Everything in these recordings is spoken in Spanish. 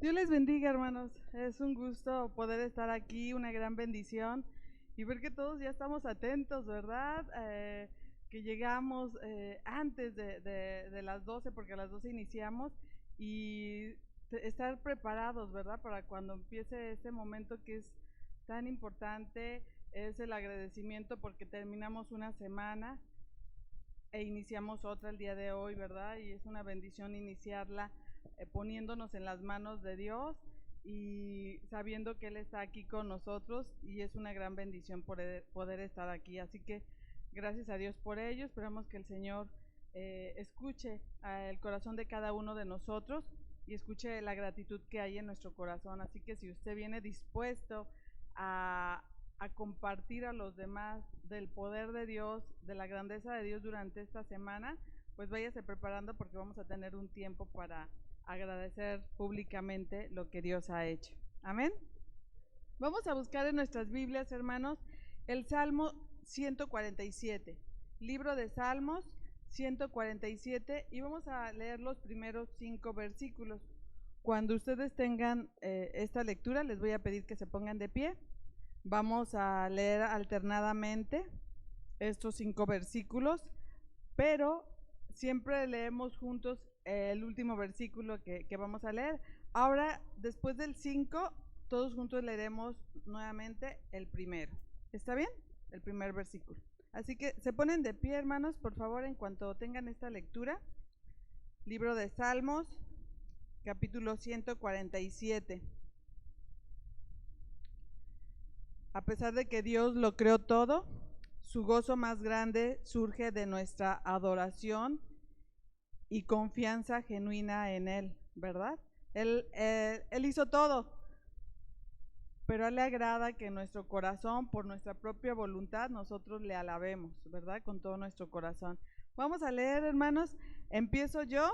Dios les bendiga, hermanos. Es un gusto poder estar aquí, una gran bendición y ver que todos ya estamos atentos, ¿verdad? Que llegamos antes de las 12, porque a las 12 iniciamos, y estar preparados, ¿verdad? Para cuando empiece este momento que es tan importante, es el agradecimiento porque terminamos una semana e iniciamos otra el día de hoy, ¿verdad? Y es una bendición iniciarla poniéndonos en las manos de Dios y sabiendo que Él está aquí con nosotros, y es una gran bendición poder estar aquí. Así que gracias a Dios por ello. Esperamos que el Señor escuche el corazón de cada uno de nosotros y escuche la gratitud que hay en nuestro corazón. Así que si usted viene dispuesto a compartir a los demás del poder de Dios, de la grandeza de Dios durante esta semana, pues váyase preparando, porque vamos a tener un tiempo para agradecer públicamente lo que Dios ha hecho. Amén. Vamos a buscar en nuestras Biblias, hermanos, el Salmo 147, libro de Salmos 147, y vamos a leer los primeros 5 versículos. Cuando ustedes tengan esta lectura, les voy a pedir que se pongan de pie. Vamos a leer alternadamente estos 5 versículos, pero siempre leemos juntos el último versículo que vamos a leer. Ahora, después del 5, todos juntos leeremos nuevamente el primero. ¿Está bien? El primer versículo. Así que se ponen de pie, hermanos, por favor, en cuanto tengan esta lectura. Libro de Salmos, capítulo 147. A pesar de que Dios lo creó todo, su gozo más grande surge de nuestra adoración y confianza genuina en Él, ¿verdad? Él hizo todo, pero a Él le agrada que en nuestro corazón, por nuestra propia voluntad, nosotros le alabemos, ¿verdad? Con todo nuestro corazón. Vamos a leer, hermanos. Empiezo yo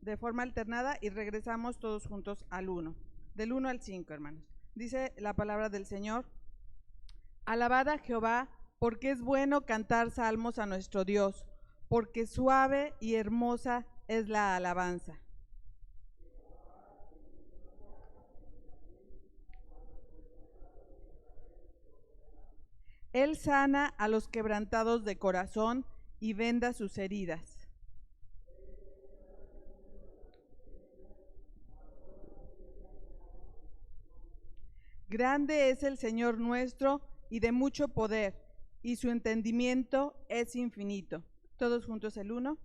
de forma alternada y regresamos todos juntos al 1, del 1 al 5, hermanos. Dice la palabra del Señor: alabad a Jehová, porque es bueno cantar salmos a nuestro Dios, porque suave y hermosa es la alabanza. Él sana a los quebrantados de corazón y venda sus heridas. Grande es el Señor nuestro y de mucho poder, y su entendimiento es infinito. Todos juntos el 1.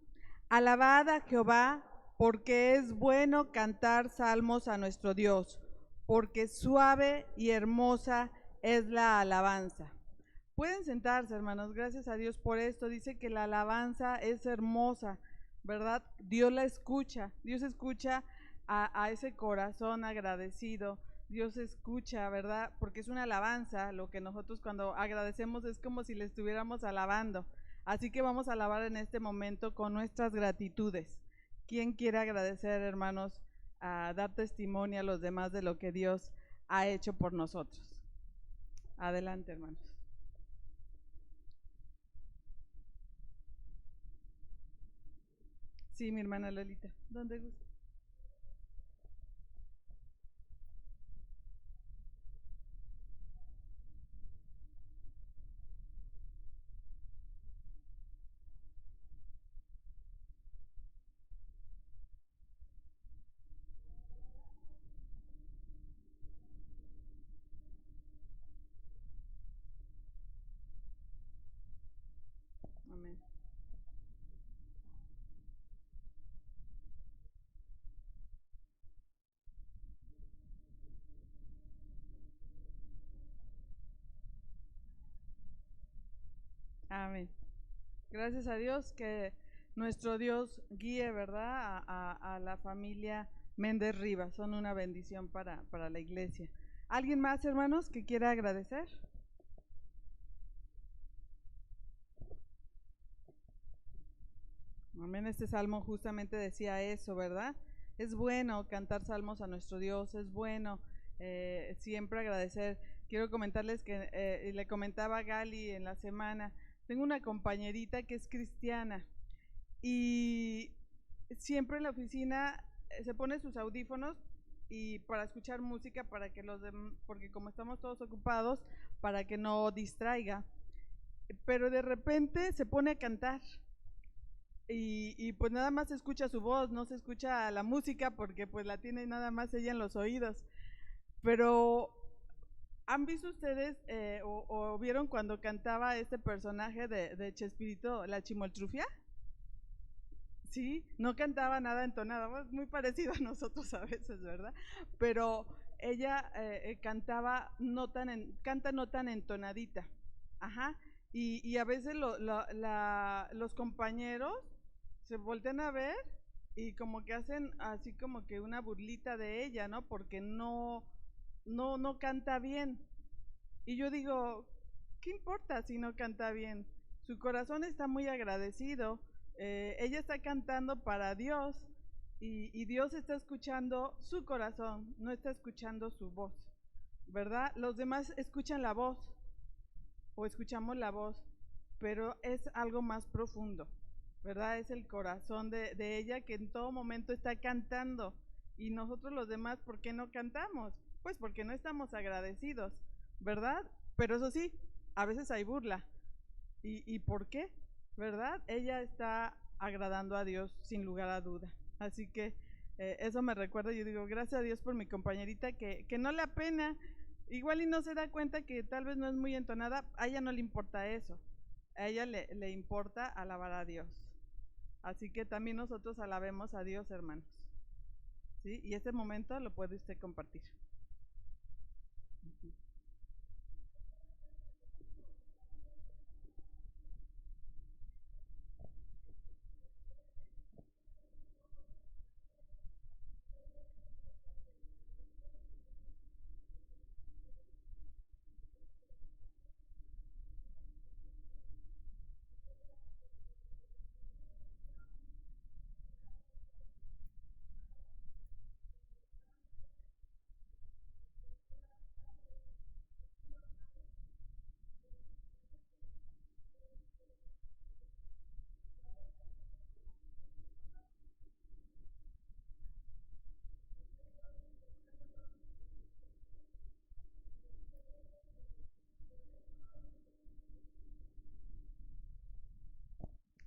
Alabad a Jehová, porque es bueno cantar salmos a nuestro Dios, porque suave y hermosa es la alabanza. Pueden sentarse, hermanos, gracias a Dios por esto. Dice que la alabanza es hermosa, ¿verdad? Dios la escucha, Dios escucha a ese corazón agradecido. Dios escucha, ¿verdad? Porque es una alabanza. Lo que nosotros cuando agradecemos es como si le estuviéramos alabando. Así que vamos a alabar en este momento con nuestras gratitudes. ¿Quién quiere agradecer, hermanos, a dar testimonio a los demás de lo que Dios ha hecho por nosotros? Adelante, hermanos. Sí, mi hermana Lolita. ¿Dónde gusta? Amén. Amén. Gracias a Dios que nuestro Dios guíe, ¿verdad? A la familia Méndez Rivas. Son una bendición para la iglesia. ¿Alguien más, hermanos, que quiera agradecer? Amén. Este salmo justamente decía eso, ¿verdad? Es bueno cantar salmos a nuestro Dios, es bueno siempre agradecer. Quiero comentarles que le comentaba a Gali en la semana, tengo una compañerita que es cristiana y siempre en la oficina se pone sus audífonos y para escuchar música para que porque como estamos todos ocupados, para que no distraiga, pero de repente se pone a cantar y pues nada más se escucha su voz, no se escucha la música porque pues la tiene nada más ella en los oídos. Pero ¿han visto ustedes o vieron cuando cantaba este personaje de Chespirito, la Chimoltrufia? Sí, no cantaba nada entonado, muy parecido a nosotros a veces, ¿verdad? Pero ella cantaba canta no tan entonadita, ajá, y a veces los compañeros se voltean a ver y como que hacen así como que una burlita de ella, ¿no? Porque no canta bien. Y yo digo, ¿qué importa si no canta bien? Su corazón está muy agradecido, ella está cantando para Dios y Dios está escuchando su corazón, no está escuchando su voz, ¿verdad? Los demás escuchan la voz o escuchamos la voz, pero es algo más profundo, ¿verdad? Es el corazón de ella que en todo momento está cantando Y nosotros los demás, ¿por qué no cantamos? Pues porque no estamos agradecidos, ¿verdad? Pero eso sí, a veces hay burla. ¿Y por qué? ¿Verdad? Ella está agradando a Dios sin lugar a duda. Así que eso me recuerda, yo digo, gracias a Dios por mi compañerita que no le apena, igual y no se da cuenta que tal vez no es muy entonada, a ella no le importa eso, a ella le importa alabar a Dios. Así que también nosotros alabemos a Dios, hermanos. ¿Sí? Y este momento lo puede usted compartir.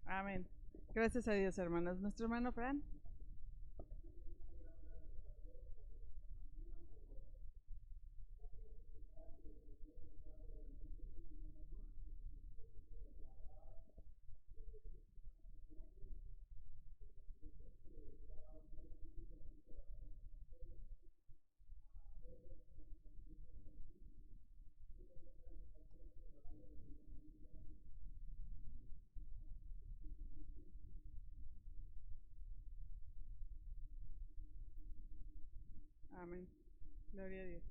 Amén. Gracias a Dios, hermanos. Nuestro hermano Fran. Amén. Gloria a Dios.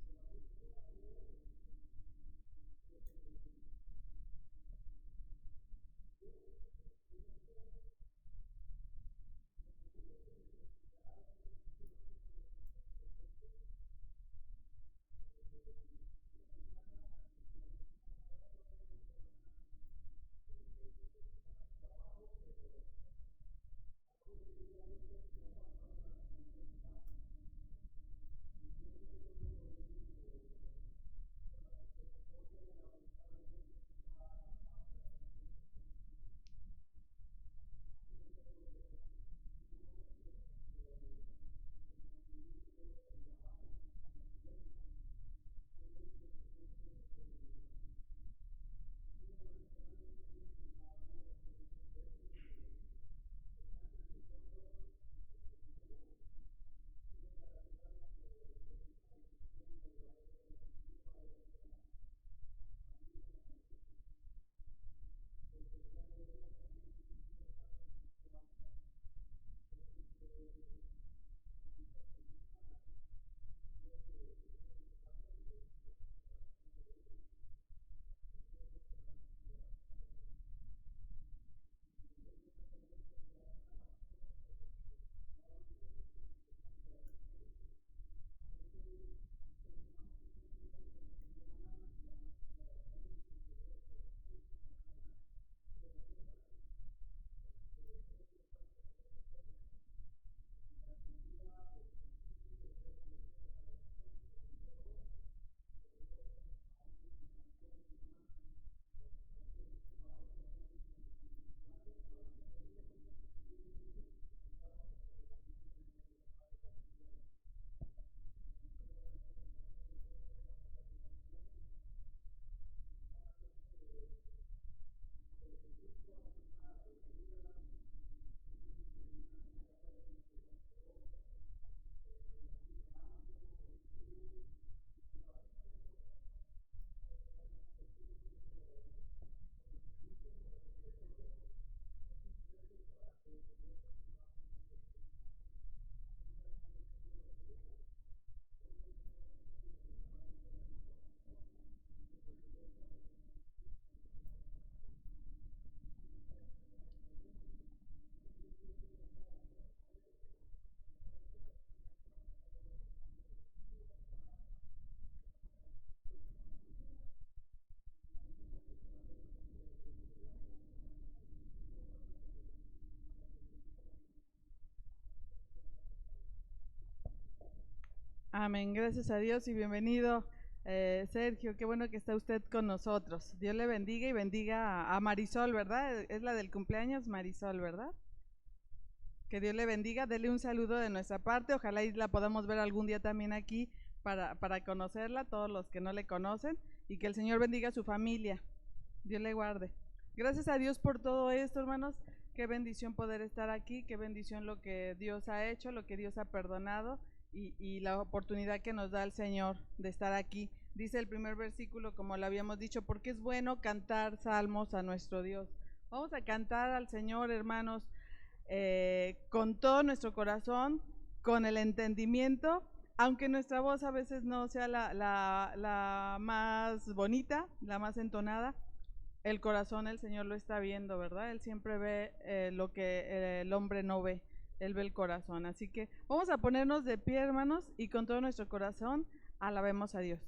Amén, gracias a Dios y bienvenido, Sergio, qué bueno que está usted con nosotros. Dios le bendiga y bendiga a Marisol, ¿verdad? Es la del cumpleaños, Marisol, ¿verdad? Que Dios le bendiga, dele un saludo de nuestra parte, ojalá y la podamos ver algún día también aquí para conocerla, todos los que no le conocen, y que el Señor bendiga a su familia, Dios le guarde. Gracias a Dios por todo esto, hermanos, qué bendición poder estar aquí, qué bendición lo que Dios ha hecho, lo que Dios ha perdonado y la oportunidad que nos da el Señor de estar aquí. Dice el primer versículo, como lo habíamos dicho, porque es bueno cantar salmos a nuestro Dios. Vamos a cantar al Señor, hermanos, con todo nuestro corazón, con el entendimiento, aunque nuestra voz a veces no sea la más bonita, la más entonada, el corazón el Señor lo está viendo, ¿verdad? Él siempre ve lo que el hombre no ve, Él ve el corazón. Así que vamos a ponernos de pie, hermanos, y con todo nuestro corazón alabemos a Dios.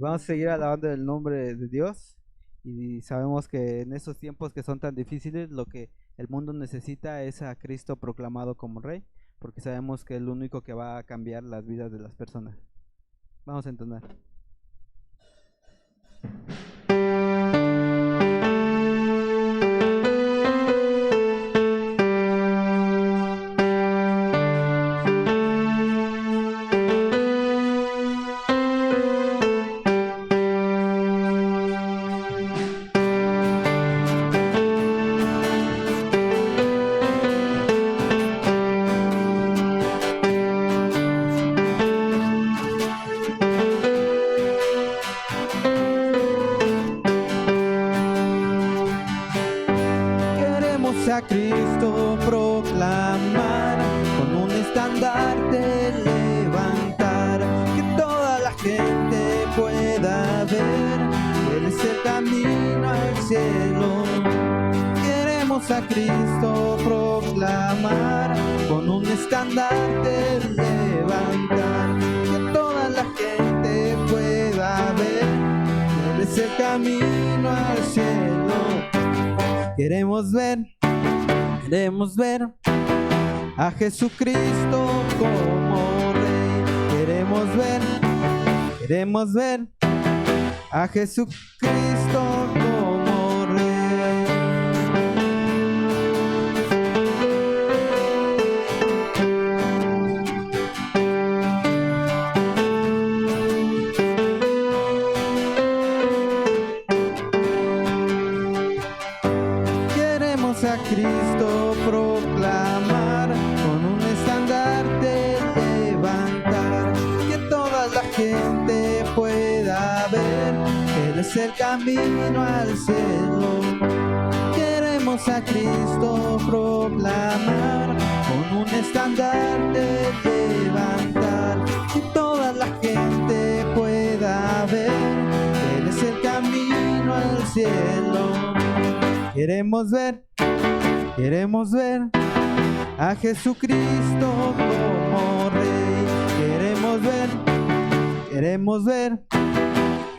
Vamos a seguir alabando el nombre de Dios y sabemos que en estos tiempos que son tan difíciles lo que el mundo necesita es a Cristo proclamado como Rey. porque sabemos que es lo único que va a cambiar las vidas de las personas. Vamos a entonar. A Cristo proclamar, con un estandarte levantar, que toda la gente pueda ver, Él es el camino al cielo. Queremos a Cristo proclamar, con un estandarte levantar, que toda la gente pueda ver, Él es el camino al cielo. Queremos ver a Jesucristo como Rey. Queremos ver a Jesucristo como Rey. Queremos a Cristo proclamar, con un estandarte levantar, que toda la gente pueda ver, Él es el camino al cielo. Queremos a Cristo proclamar, con un estandarte levantar, que toda la gente pueda ver, Él es el camino al cielo. Queremos ver a Jesucristo como Rey. Queremos ver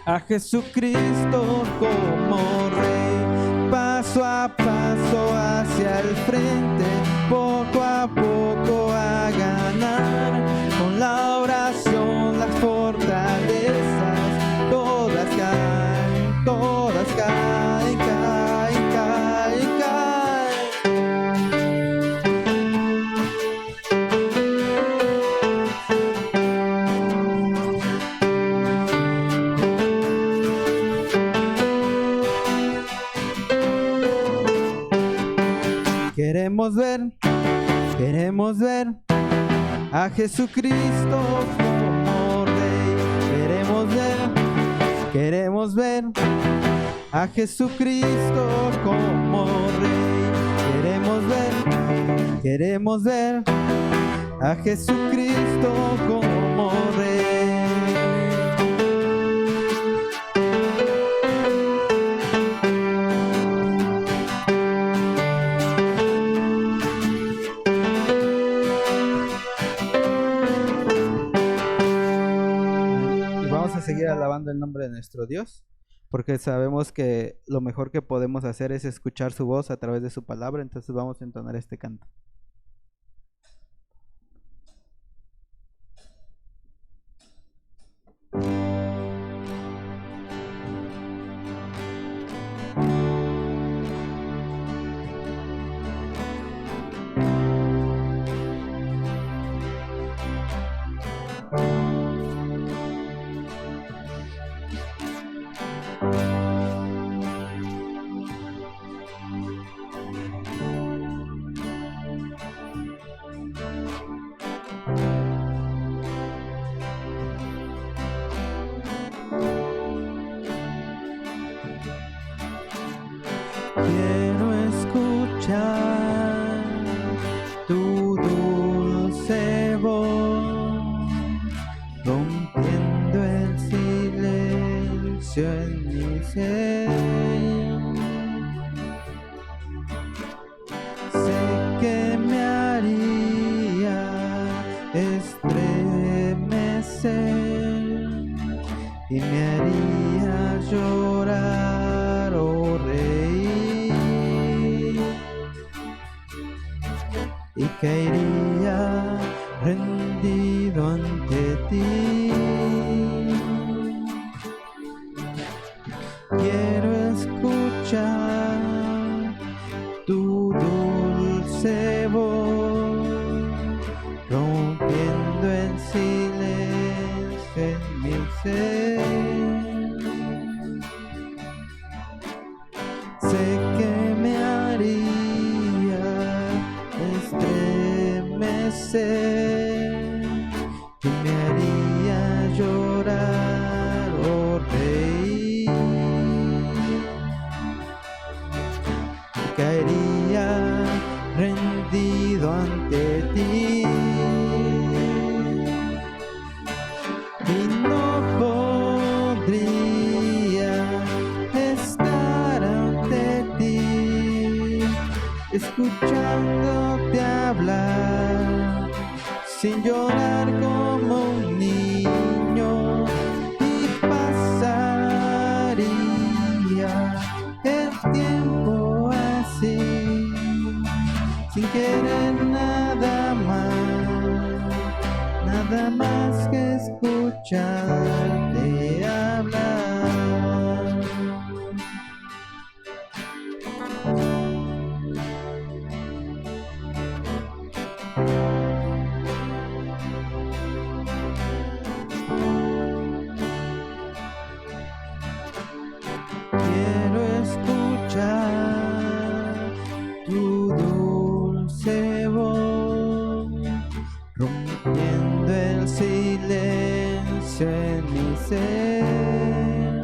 a Jesucristo como Rey. Paso a paso hacia el frente, poco a poco a ganar, con la oración las fortalezas todas caen, caen, caen, caen, caen. Queremos ver a Jesucristo como Rey. Queremos ver a Jesucristo como Rey. Queremos ver a Jesucristo como Rey. Seguir alabando el nombre de nuestro Dios, porque sabemos que lo mejor que podemos hacer es escuchar su voz a través de su palabra. Entonces vamos a entonar este canto. Quiero escuchar tu dulce voz, rompiendo el silencio en mi ser. Sé que me haría estremecer y me haría llorar o reír, y caería oh Rey, caería rendido ante ti y no podría estar ante ti, escuchándote hablar, sin llorar como un niño, y pasaría el tiempo así, sin querer nada más que escucharte hablar. Quiero escuchar tu dulce voz, rompiendo el silencio en mi ser.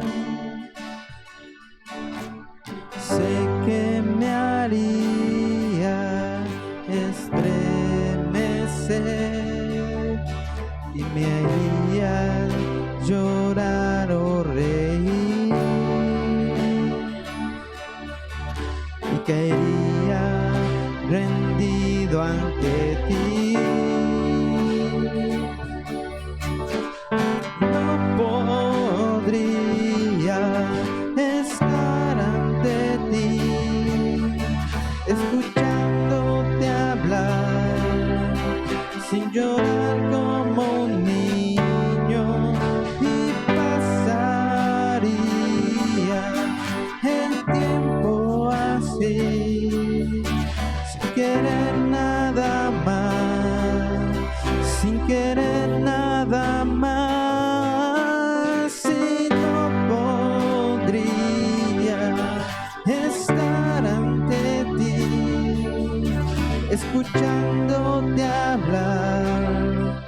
Sé que me haría estremecer y me haría llorar o reír, y caería rendido ante ti. No podría estar ante ti, escuchándote hablar, sin llorar como un niño, y pasaría el tiempo así, sin querer nada más, sin querer nada más, y no podría estar ante ti, escuchándote hablar,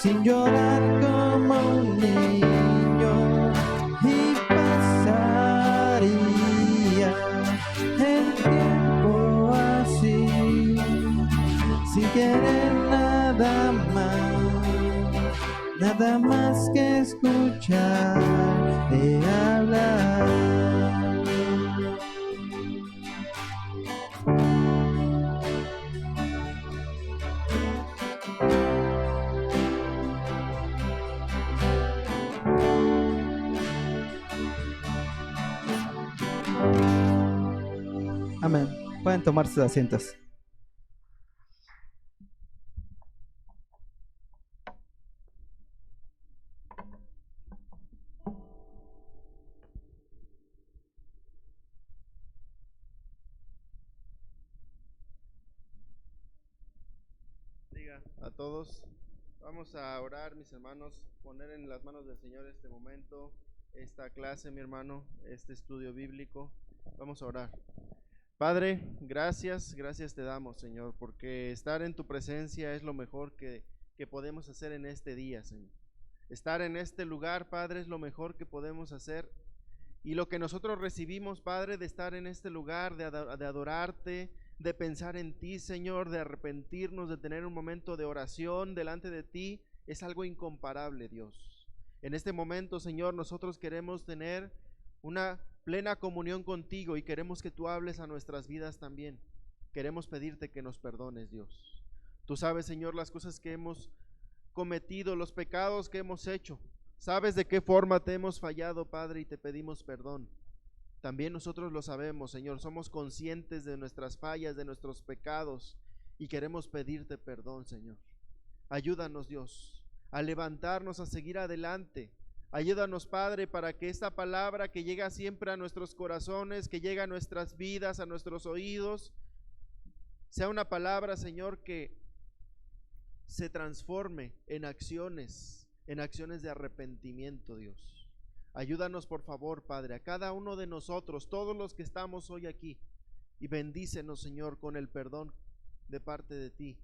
sin llorar como un niño, y pasaría el tiempo así, sin querer nada más que escucharte hablar. Amén. Pueden tomar sus asientos. A todos, vamos a orar, mis hermanos, poner en las manos del Señor este momento, esta clase, mi hermano, este estudio bíblico. Vamos a orar. Padre, gracias te damos, Señor, porque estar en tu presencia es lo mejor que podemos hacer en este día, Señor. Estar en este lugar, Padre, es lo mejor que podemos hacer, y lo que nosotros recibimos, Padre, de estar en este lugar, de adorarte, de pensar en ti, Señor, de arrepentirnos, de tener un momento de oración delante de ti, es algo incomparable, Dios. En este momento, Señor, nosotros queremos tener una plena comunión contigo y queremos que tú hables a nuestras vidas también. Queremos pedirte que nos perdones, Dios. Tú sabes, Señor, las cosas que hemos cometido, los pecados que hemos hecho. Sabes de qué forma te hemos fallado, Padre, y te pedimos perdón. También nosotros lo sabemos, Señor, somos conscientes de nuestras fallas, de nuestros pecados, y queremos pedirte perdón, Señor. Ayúdanos, Dios, a levantarnos, a seguir adelante. Ayúdanos, Padre, para que esta palabra que llega siempre a nuestros corazones, que llega a nuestras vidas, a nuestros oídos, sea una palabra, Señor, que se transforme en acciones de arrepentimiento, Dios. Ayúdanos, por favor, Padre, a cada uno de nosotros, todos los que estamos hoy aquí, y bendícenos, Señor, con el perdón de parte de ti.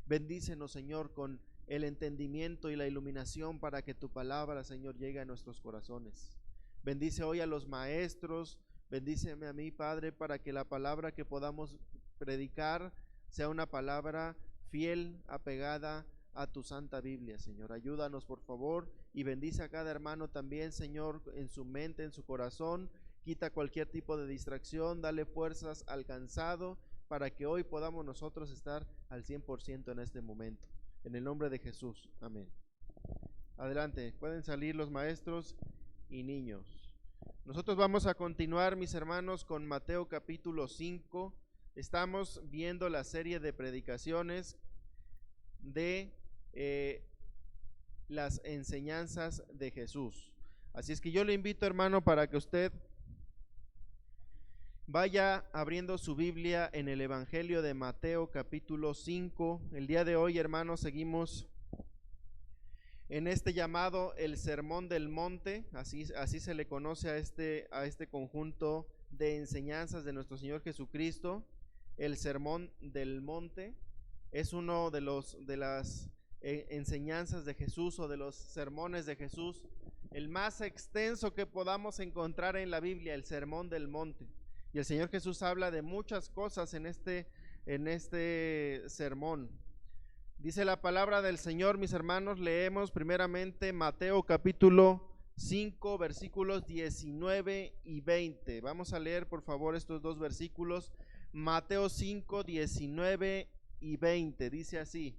Bendícenos, Señor, con el entendimiento y la iluminación para que tu palabra, Señor, llegue a nuestros corazones. Bendice hoy a los maestros, bendíceme a mí, Padre, para que la palabra que podamos predicar sea una palabra fiel, apegada a tu Santa Biblia, Señor. Ayúdanos, por favor, y bendice a cada hermano también, Señor, en su mente, en su corazón. Quita cualquier tipo de distracción, dale fuerzas al cansado, para que hoy podamos nosotros estar al 100% en este momento. En el nombre de Jesús, amén. Adelante, pueden salir los maestros y niños. Nosotros vamos a continuar, mis hermanos, con Mateo capítulo 5. Estamos viendo la serie de predicaciones de las enseñanzas de Jesús. Así es que yo le invito, hermano, para que usted vaya abriendo su Biblia en el Evangelio de Mateo capítulo 5. El día de hoy, hermanos, seguimos en este llamado el Sermón del Monte. Así se le conoce a este conjunto de enseñanzas de nuestro Señor Jesucristo. El Sermón del Monte es uno de las enseñanzas de Jesús, o de los sermones de Jesús, el más extenso que podamos encontrar en la Biblia, el Sermón del Monte. Y el Señor Jesús habla de muchas cosas en este sermón. Dice la palabra del Señor, mis hermanos. Leemos primeramente Mateo capítulo 5, versículos 19 y 20. Vamos a leer, por favor, estos dos versículos. Mateo 5, 19 y 20. Dice así: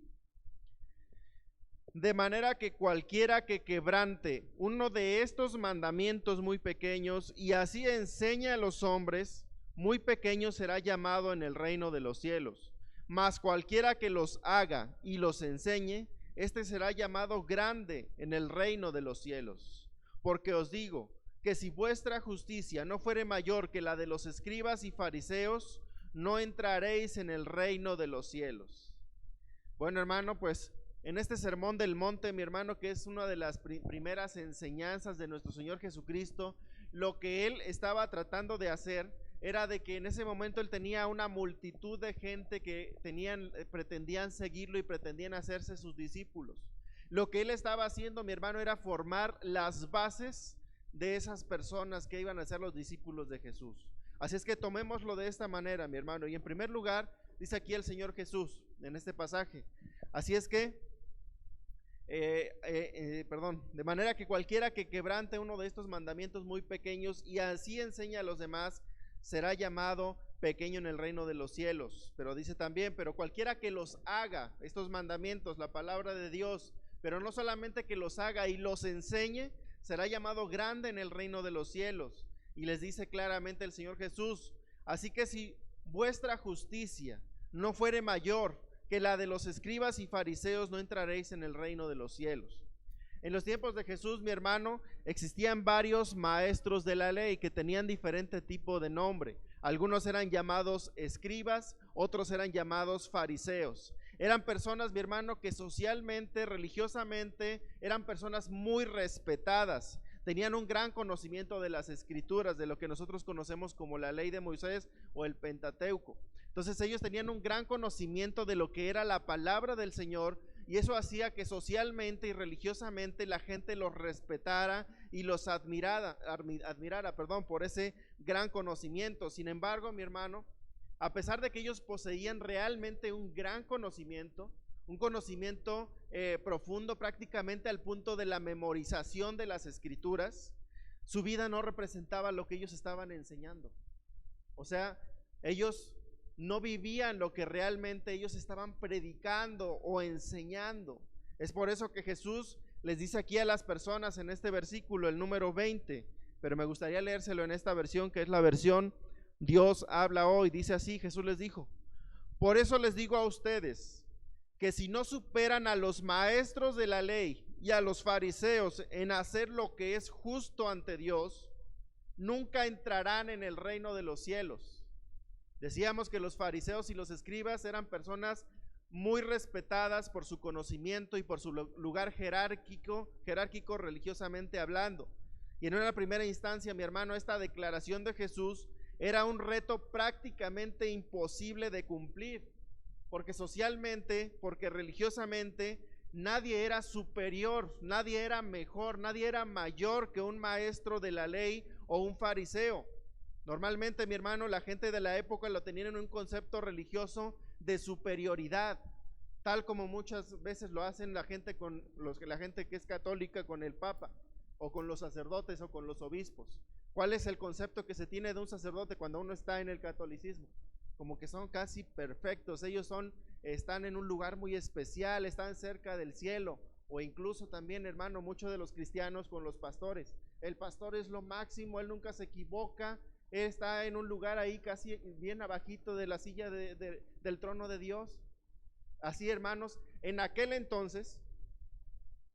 de manera que cualquiera que quebrante uno de estos mandamientos muy pequeños y así enseña a los hombres, muy pequeño será llamado en el reino de los cielos. Mas cualquiera que los haga y los enseñe, este será llamado grande en el reino de los cielos. Porque os digo que si vuestra justicia no fuere mayor que la de los escribas y fariseos, no entraréis en el reino de los cielos. Bueno, hermano, pues en este Sermón del Monte, mi hermano, que es una de las primeras enseñanzas de nuestro Señor Jesucristo, lo que Él estaba tratando de hacer era de que en ese momento Él tenía una multitud de gente que pretendían seguirlo y pretendían hacerse sus discípulos. Lo que Él estaba haciendo, mi hermano, era formar las bases de esas personas que iban a ser los discípulos de Jesús. Así es que tomémoslo de esta manera, mi hermano. Y en primer lugar, dice aquí el Señor Jesús en este pasaje. Así es que de manera que cualquiera que quebrante uno de estos mandamientos muy pequeños y así enseña a los demás, será llamado pequeño en el reino de los cielos. Pero dice también, pero cualquiera que los haga, estos mandamientos, la palabra de Dios, pero no solamente que los haga y los enseñe, será llamado grande en el reino de los cielos. Y les dice claramente el Señor Jesús: así que si vuestra justicia no fuere mayor que la de los escribas y fariseos, no entraréis en el reino de los cielos. En los tiempos de Jesús, mi hermano, existían varios maestros de la ley que tenían diferente tipo de nombre. Algunos eran llamados escribas, otros eran llamados fariseos. Eran personas, mi hermano, que socialmente, religiosamente, eran personas muy respetadas. Tenían un gran conocimiento de las escrituras, de lo que nosotros conocemos como la ley de Moisés o el Pentateuco. Entonces ellos tenían un gran conocimiento de lo que era la palabra del Señor, y eso hacía que socialmente y religiosamente la gente los respetara y los admirara por ese gran conocimiento. Sin embargo, mi hermano, a pesar de que ellos poseían realmente un gran conocimiento, un conocimiento profundo, prácticamente al punto de la memorización de las escrituras, su vida no representaba lo que ellos estaban enseñando. O sea, ellos no vivían lo que realmente ellos estaban predicando o enseñando. Es por eso que Jesús les dice aquí a las personas en este versículo, el número 20, pero me gustaría leérselo en esta versión, que es la versión Dios habla hoy. Dice así, Jesús les dijo: por eso les digo a ustedes que si no superan a los maestros de la ley y a los fariseos en hacer lo que es justo ante Dios, nunca entrarán en el reino de los cielos. Decíamos que los fariseos y los escribas eran personas muy respetadas por su conocimiento y por su lugar jerárquico religiosamente hablando. Y en una primera instancia, mi hermano, esta declaración de Jesús era un reto prácticamente imposible de cumplir, porque socialmente, porque religiosamente, nadie era superior, nadie era mejor, nadie era mayor que un maestro de la ley o un fariseo. Normalmente, mi hermano, la gente de la época lo tenían en un concepto religioso de superioridad, tal como muchas veces lo hacen la gente que es católica con el Papa, o con los sacerdotes, o con los obispos. ¿Cuál es el concepto que se tiene de un sacerdote cuando uno está en el catolicismo? Como que son casi perfectos, ellos están en un lugar muy especial, están cerca del cielo. O incluso también, hermano, muchos de los cristianos con los pastores. El pastor es lo máximo, él nunca se equivoca, él está en un lugar ahí casi bien abajito de la silla del trono de Dios. Así, hermanos, en aquel entonces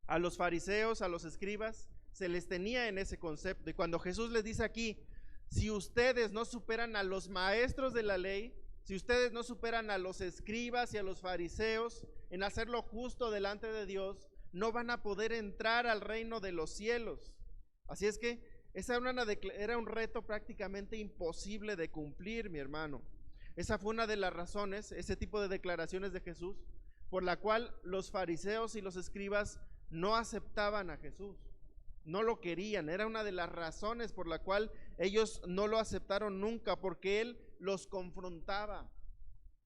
a los fariseos, a los escribas, se les tenía en ese concepto. Y cuando Jesús les dice aquí, si ustedes no superan a los maestros de la ley, si ustedes no superan a los escribas y a los fariseos en hacer lo justo delante de Dios, no van a poder entrar al reino de los cielos. Así es que esa era un reto prácticamente imposible de cumplir, mi hermano. Esa fue una de las razones, ese tipo de declaraciones de Jesús, por la cual los fariseos y los escribas no aceptaban a Jesús, no lo querían. Era una de las razones por la cual ellos no lo aceptaron nunca, porque Él los confrontaba,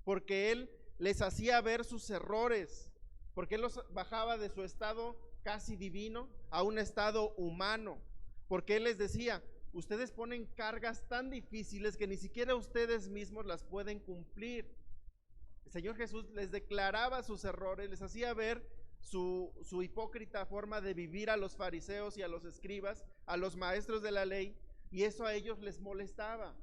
porque Él les hacía ver sus errores, porque Él los bajaba de su estado casi divino a un estado humano, porque Él les decía, ustedes ponen cargas tan difíciles que ni siquiera ustedes mismos las pueden cumplir. El Señor Jesús les declaraba sus errores, les hacía ver su hipócrita forma de vivir a los fariseos y a los escribas, a los maestros de la ley, y eso a ellos les molestaba.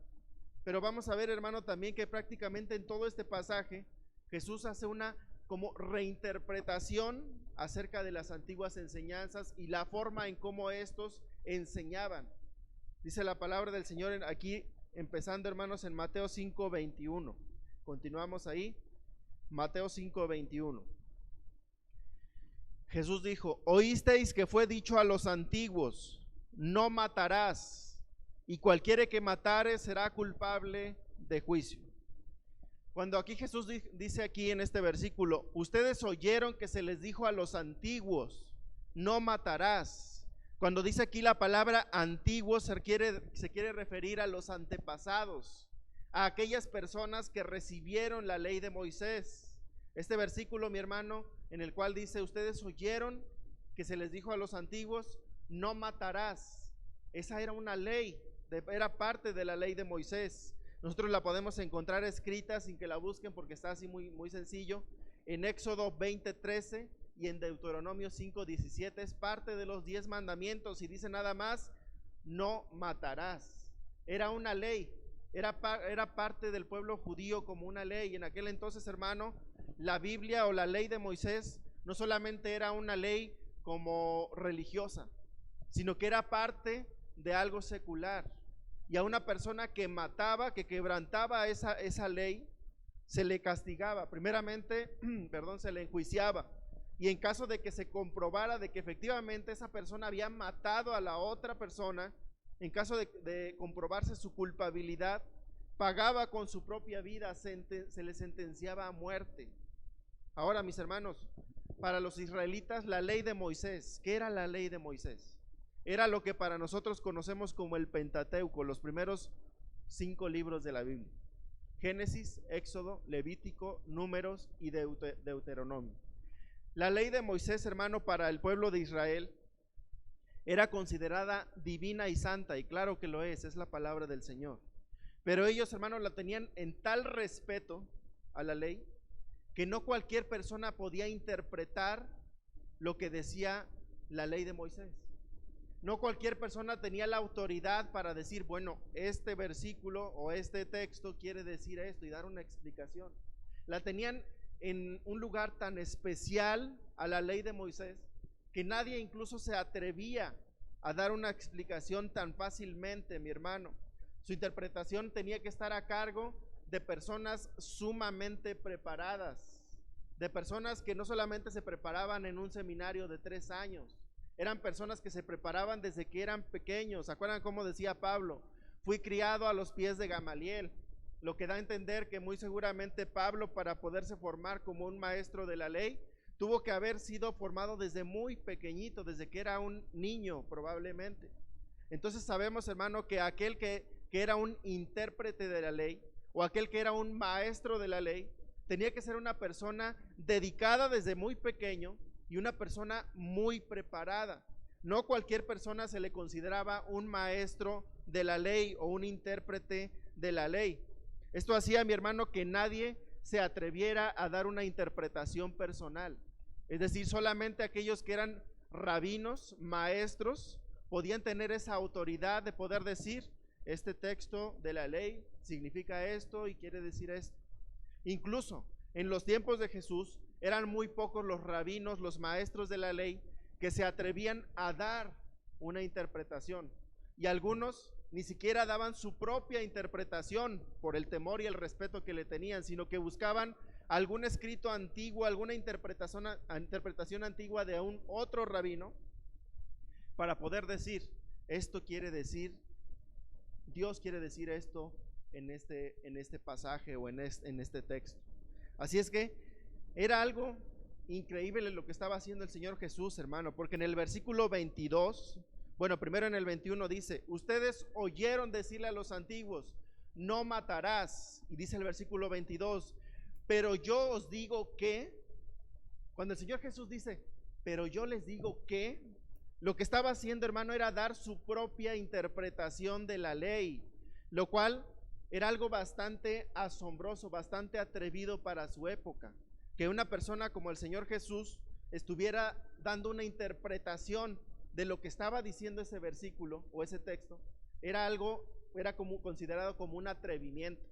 Pero vamos a ver, hermano, también que prácticamente en todo este pasaje Jesús hace una como reinterpretación acerca de las antiguas enseñanzas y la forma en cómo estos enseñaban. Dice la palabra del Señor aquí, empezando, hermanos, en Mateo 5:21. Continuamos ahí, Mateo 5:21. Jesús dijo, oísteis que fue dicho a los antiguos, no matarás, y cualquiera que matare será culpable de juicio. Cuando aquí Jesús dice aquí en este versículo, ustedes oyeron que se les dijo a los antiguos, no matarás. Cuando dice aquí la palabra antiguos, se quiere referir a los antepasados, a aquellas personas que recibieron la ley de Moisés. Este versículo, mi hermano, en el cual dice, ustedes oyeron que se les dijo a los antiguos, no matarás. Esa era una ley, era parte de la ley de Moisés. Nosotros la podemos encontrar escrita sin que la busquen, porque está así muy, muy sencillo, en Éxodo 20:13 y en Deuteronomio 5:17. Es parte de los 10 mandamientos y dice nada más, no matarás. Era una ley, era parte del pueblo judío como una ley. Y en aquel entonces, hermano, la Biblia o la ley de Moisés no solamente era una ley como religiosa, sino que era parte de algo secular. Y a una persona que mataba, que quebrantaba esa ley, se le castigaba. Primeramente, se le enjuiciaba. Y en caso de que se comprobara de que efectivamente esa persona había matado a la otra persona, en caso de comprobarse su culpabilidad, pagaba con su propia vida, se le sentenciaba a muerte. Ahora, mis hermanos, para los israelitas, la ley de Moisés, ¿qué era la ley de Moisés? Era lo que para nosotros conocemos como el Pentateuco, los primeros 5 libros de la Biblia: Génesis, Éxodo, Levítico, Números y Deuteronomio. La ley de Moisés, hermano, para el pueblo de Israel era considerada divina y santa, y claro que lo es la palabra del Señor. Pero ellos, hermanos, la tenían en tal respeto a la ley que no cualquier persona podía interpretar lo que decía la ley de Moisés. No cualquier persona tenía la autoridad para decir, bueno, este versículo o este texto quiere decir esto y dar una explicación. La tenían en un lugar tan especial a la ley de Moisés que nadie incluso se atrevía a dar una explicación tan fácilmente, mi hermano. Su interpretación tenía que estar a cargo de personas sumamente preparadas, de personas que no solamente se preparaban en un seminario de 3 años, eran personas que se preparaban desde que eran pequeños. ¿Se acuerdan cómo decía Pablo? Fui criado a los pies de Gamaliel, lo que da a entender que muy seguramente Pablo, para poderse formar como un maestro de la ley, tuvo que haber sido formado desde muy pequeñito, desde que era un niño probablemente. Entonces sabemos, hermano, que aquel que era un intérprete de la ley, o aquel que era un maestro de la ley, tenía que ser una persona dedicada desde muy pequeño y una persona muy preparada. No cualquier persona se le consideraba un maestro de la ley o un intérprete de la ley. Esto hacía, mi hermano, que nadie se atreviera a dar una interpretación personal. Es decir, solamente aquellos que eran rabinos, maestros, podían tener esa autoridad de poder decir, este texto de la ley significa esto y quiere decir esto. Incluso en los tiempos de Jesús eran muy pocos los rabinos, los maestros de la ley, que se atrevían a dar una interpretación, y algunos ni siquiera daban su propia interpretación por el temor y el respeto que le tenían, sino que buscaban algún escrito antiguo, alguna interpretación antigua de un otro rabino para poder decir, esto quiere decir, Dios quiere decir esto en este pasaje o en este texto. Así es que era algo increíble lo que estaba haciendo el Señor Jesús, hermano, porque en el versículo 22, bueno, primero en el 21 dice, ustedes oyeron decirle a los antiguos, no matarás, y dice el versículo 22, pero yo os digo que, cuando el Señor Jesús dice, pero yo les digo que, lo que estaba haciendo, hermano, era dar su propia interpretación de la ley, lo cual era algo bastante asombroso, bastante atrevido para su época. Que una persona como el Señor Jesús estuviera dando una interpretación de lo que estaba diciendo ese versículo o ese texto, era considerado como un atrevimiento.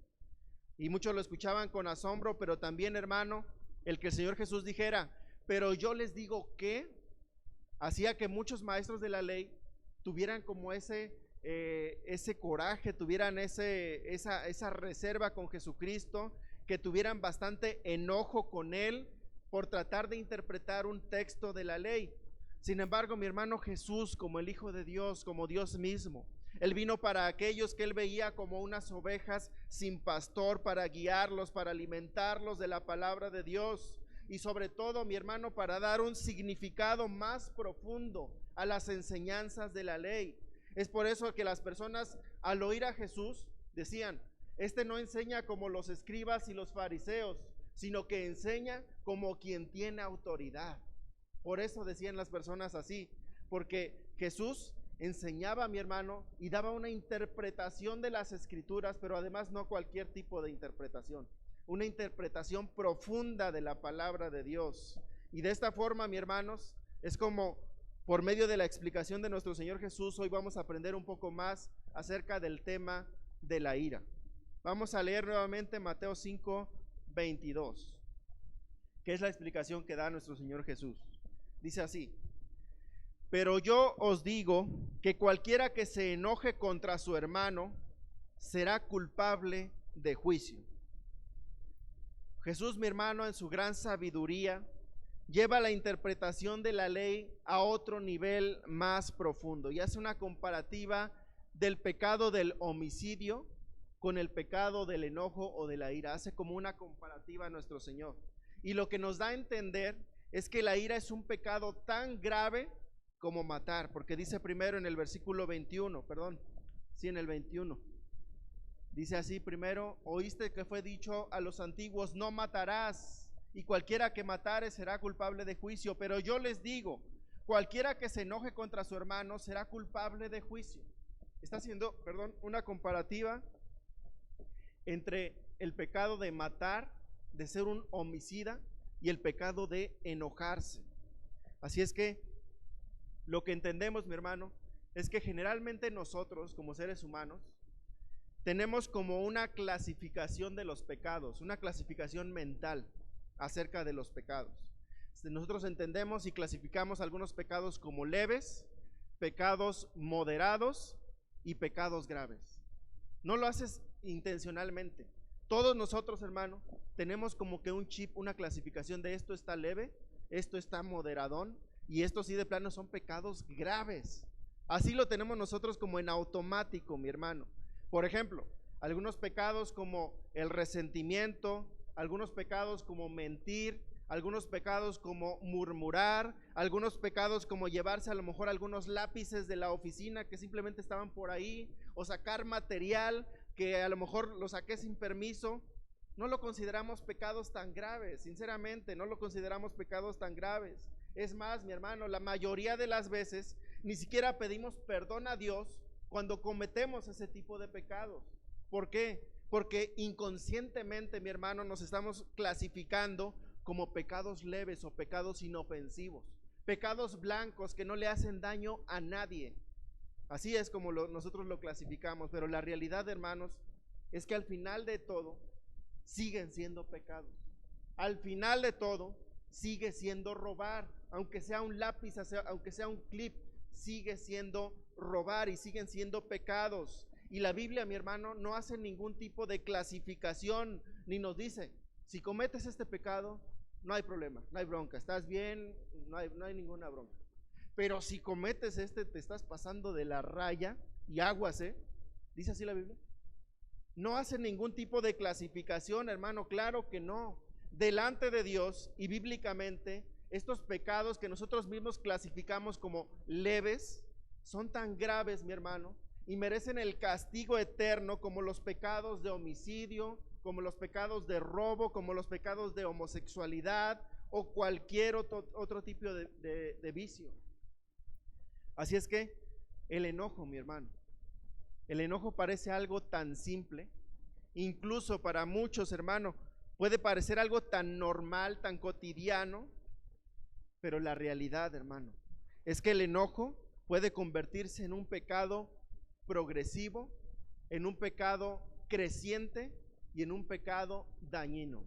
Y muchos lo escuchaban con asombro, pero también, hermano, el que el Señor Jesús dijera, pero yo les digo que, hacía que muchos maestros de la ley tuvieran como ese coraje, tuvieran esa reserva con Jesucristo, que tuvieran bastante enojo con él por tratar de interpretar un texto de la ley. Sin embargo, mi hermano, Jesús, como el Hijo de Dios, como Dios mismo, él vino para aquellos que él veía como unas ovejas sin pastor, para guiarlos, para alimentarlos de la palabra de Dios, y sobre todo, mi hermano, para dar un significado más profundo a las enseñanzas de la ley. Es por eso que las personas, al oír a Jesús, decían, este no enseña como los escribas y los fariseos, sino que enseña como quien tiene autoridad. Por eso decían las personas así, porque Jesús enseñaba, mi hermano, y daba una interpretación de las escrituras, pero además no cualquier tipo de interpretación, una interpretación profunda de la palabra de Dios. Y de esta forma, mi hermanos, es como por medio de la explicación de nuestro Señor Jesús, hoy vamos a aprender un poco más acerca del tema de la ira. Vamos a leer nuevamente Mateo 5:22, que es la explicación que da nuestro Señor Jesús. Dice así, pero yo os digo que cualquiera que se enoje contra su hermano será culpable de juicio. Jesús, mi hermano, en su gran sabiduría, lleva la interpretación de la ley a otro nivel más profundo y hace una comparativa del pecado del homicidio con el pecado del enojo o de la ira. Hace como una comparativa a nuestro Señor. Y lo que nos da a entender es que la ira es un pecado tan grave como matar, porque dice primero en el versículo 21, en el 21. Dice así primero, oíste que fue dicho a los antiguos, no matarás, y cualquiera que matare será culpable de juicio, pero yo les digo, cualquiera que se enoje contra su hermano será culpable de juicio. Está haciendo, una comparativa entre el pecado de matar, de ser un homicida, y el pecado de enojarse. Así es que lo que entendemos, mi hermano, es que generalmente nosotros, como seres humanos, tenemos como una clasificación de los pecados, una clasificación mental acerca de los pecados. Nosotros entendemos y clasificamos algunos pecados como leves, pecados moderados y pecados graves. No lo haces intencionalmente. Todos nosotros, hermano, tenemos como que un chip, una clasificación de esto está leve, esto está moderadón y estos sí de plano son pecados graves. Así lo tenemos nosotros como en automático, mi hermano. Por ejemplo, algunos pecados como el resentimiento, algunos pecados como mentir, algunos pecados como murmurar, algunos pecados como llevarse a lo mejor algunos lápices de la oficina que simplemente estaban por ahí, o sacar material que a lo mejor lo saqué sin permiso. No lo consideramos pecados tan graves, sinceramente, no lo consideramos pecados tan graves. Es más, mi hermano, la mayoría de las veces ni siquiera pedimos perdón a Dios cuando cometemos ese tipo de pecados. ¿Por qué? Porque inconscientemente, mi hermano, nos estamos clasificando como pecados leves o pecados inofensivos, pecados blancos que no le hacen daño a nadie. Así es como nosotros lo clasificamos, pero la realidad, hermanos, es que al final de todo siguen siendo pecados. Al final de todo sigue siendo robar, aunque sea un lápiz, aunque sea un clip, sigue siendo robar y siguen siendo pecados. Y la Biblia, mi hermano, no hace ningún tipo de clasificación, ni nos dice, si cometes este pecado, no hay problema, no hay bronca, estás bien, no hay ninguna bronca. Pero si cometes te estás pasando de la raya y aguas, ¿dice así la Biblia? No hace ningún tipo de clasificación, hermano, claro que no. Delante de Dios y bíblicamente, estos pecados que nosotros mismos clasificamos como leves, son tan graves, mi hermano, y merecen el castigo eterno como los pecados de homicidio, como los pecados de robo, como los pecados de homosexualidad o cualquier otro tipo de vicio. Así es que el enojo, mi hermano, el enojo parece algo tan simple, incluso para muchos, hermano, puede parecer algo tan normal, tan cotidiano, pero la realidad, hermano, es que el enojo puede convertirse en un pecado progresivo, en un pecado creciente y en un pecado dañino.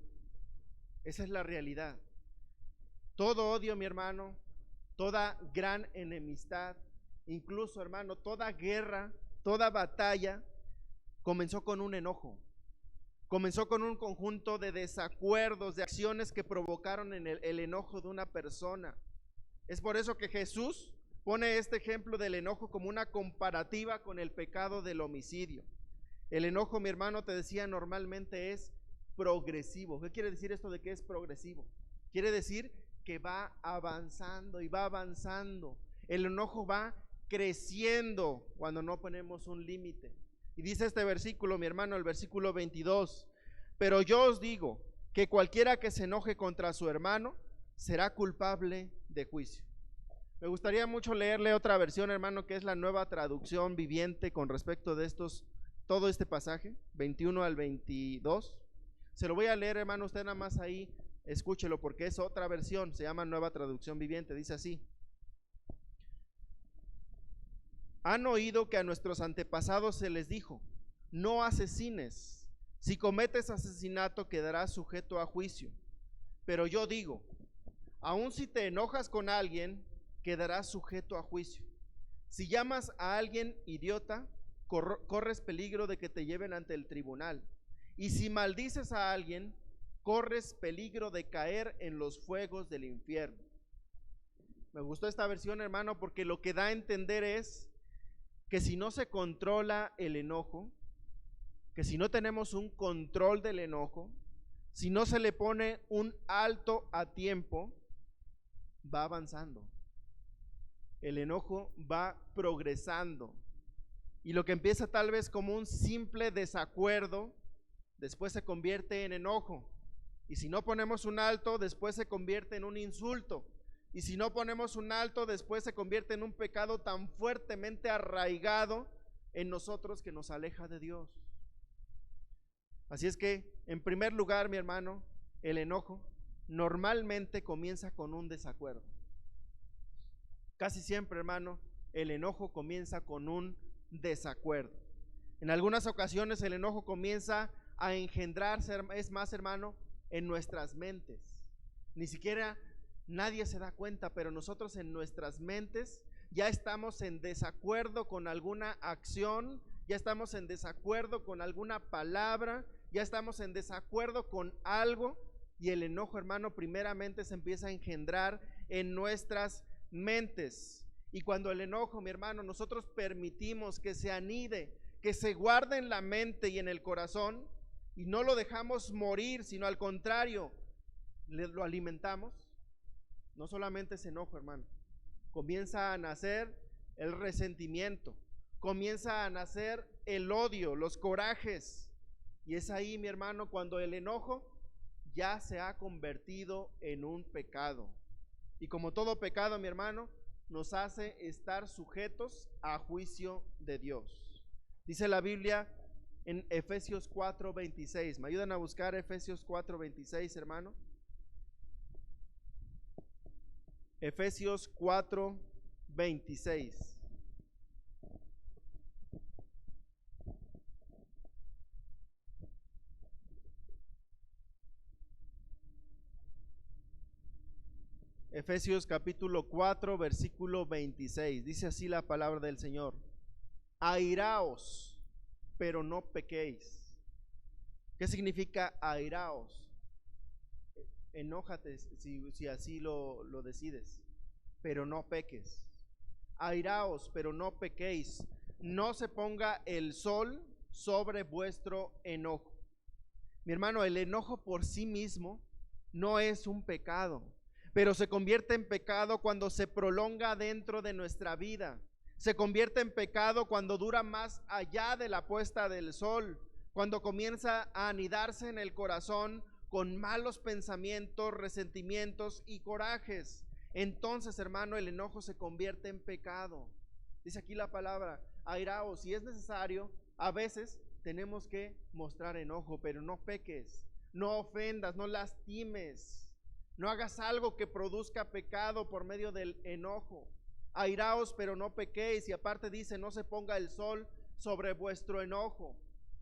Esa es la realidad. Todo odio, mi hermano, toda gran enemistad, incluso, hermano, toda guerra, toda batalla, comenzó con un enojo. Comenzó con un conjunto de desacuerdos, de acciones que provocaron el enojo de una persona. Es por eso que Jesús pone este ejemplo del enojo como una comparativa con el pecado del homicidio. El enojo, mi hermano, te decía, normalmente es progresivo. ¿Qué quiere decir esto de que es progresivo? Quiere decir que va avanzando y va avanzando. El enojo va creciendo cuando no ponemos un límite. Y dice este versículo, mi hermano, el versículo 22, pero yo os digo que cualquiera que se enoje contra su hermano será culpable de juicio. Me gustaría mucho leerle otra versión, hermano, que es la Nueva Traducción Viviente con respecto de todo este pasaje, 21 al 22. Se lo voy a leer, hermano, usted nada más ahí, escúchelo porque es otra versión, se llama Nueva Traducción Viviente, dice así. Han oído que a nuestros antepasados se les dijo, no asesines, si cometes asesinato quedarás sujeto a juicio. Pero yo digo, aun si te enojas con alguien, quedarás sujeto a juicio. Si llamas a alguien idiota, corres peligro de que te lleven ante el tribunal. Y si maldices a alguien, corres peligro de caer en los fuegos del infierno. Me gustó esta versión, hermano, porque lo que da a entender es que si no se controla el enojo, que si no tenemos un control del enojo, si no se le pone un alto a tiempo, va avanzando. El enojo va progresando. Y lo que empieza tal vez como un simple desacuerdo, después se convierte en enojo. Y si no ponemos un alto, después se convierte en un insulto. Y si no ponemos un alto, después se convierte en un pecado tan fuertemente arraigado en nosotros que nos aleja de Dios. Así es que, en primer lugar, mi hermano, el enojo normalmente comienza con un desacuerdo. Casi siempre, hermano, el enojo comienza con un desacuerdo. En algunas ocasiones el enojo comienza a engendrarse, es más, hermano, en nuestras mentes. Ni siquiera nadie se da cuenta, pero nosotros en nuestras mentes ya estamos en desacuerdo con alguna acción, ya estamos en desacuerdo con alguna palabra, ya estamos en desacuerdo con algo, y el enojo, hermano, primeramente se empieza a engendrar en nuestras mentes. Y cuando el enojo, mi hermano, nosotros permitimos que se anide, que se guarde en la mente y en el corazón, y no lo dejamos morir, sino al contrario, lo alimentamos, no solamente es enojo, hermano. Comienza a nacer el resentimiento, comienza a nacer el odio, los corajes. Y es ahí, mi hermano, cuando el enojo ya se ha convertido en un pecado. Y como todo pecado, mi hermano, nos hace estar sujetos a juicio de Dios. Dice la Biblia en Efesios 4:26. ¿Me ayudan a buscar Efesios 4:26, hermano? Efesios 4:26. Efesios capítulo 4, versículo 26. Dice así la palabra del Señor: airaos, pero no pequéis. ¿Qué significa airaos? Enójate si así lo decides, pero no peques. Airaos, pero no pequéis. No se ponga el sol sobre vuestro enojo. Mi hermano, el enojo por sí mismo no es un pecado, pero se convierte en pecado cuando se prolonga dentro de nuestra vida. Se convierte en pecado cuando dura más allá de la puesta del sol, cuando comienza a anidarse en el corazón con malos pensamientos, resentimientos y corajes. Entonces, hermano, el enojo se convierte en pecado. Dice aquí la palabra, airaos. Si es necesario, a veces tenemos que mostrar enojo, pero no peques, no ofendas, no lastimes, no hagas algo que produzca pecado por medio del enojo. Airaos, pero no pequéis. Y aparte dice, no se ponga el sol sobre vuestro enojo.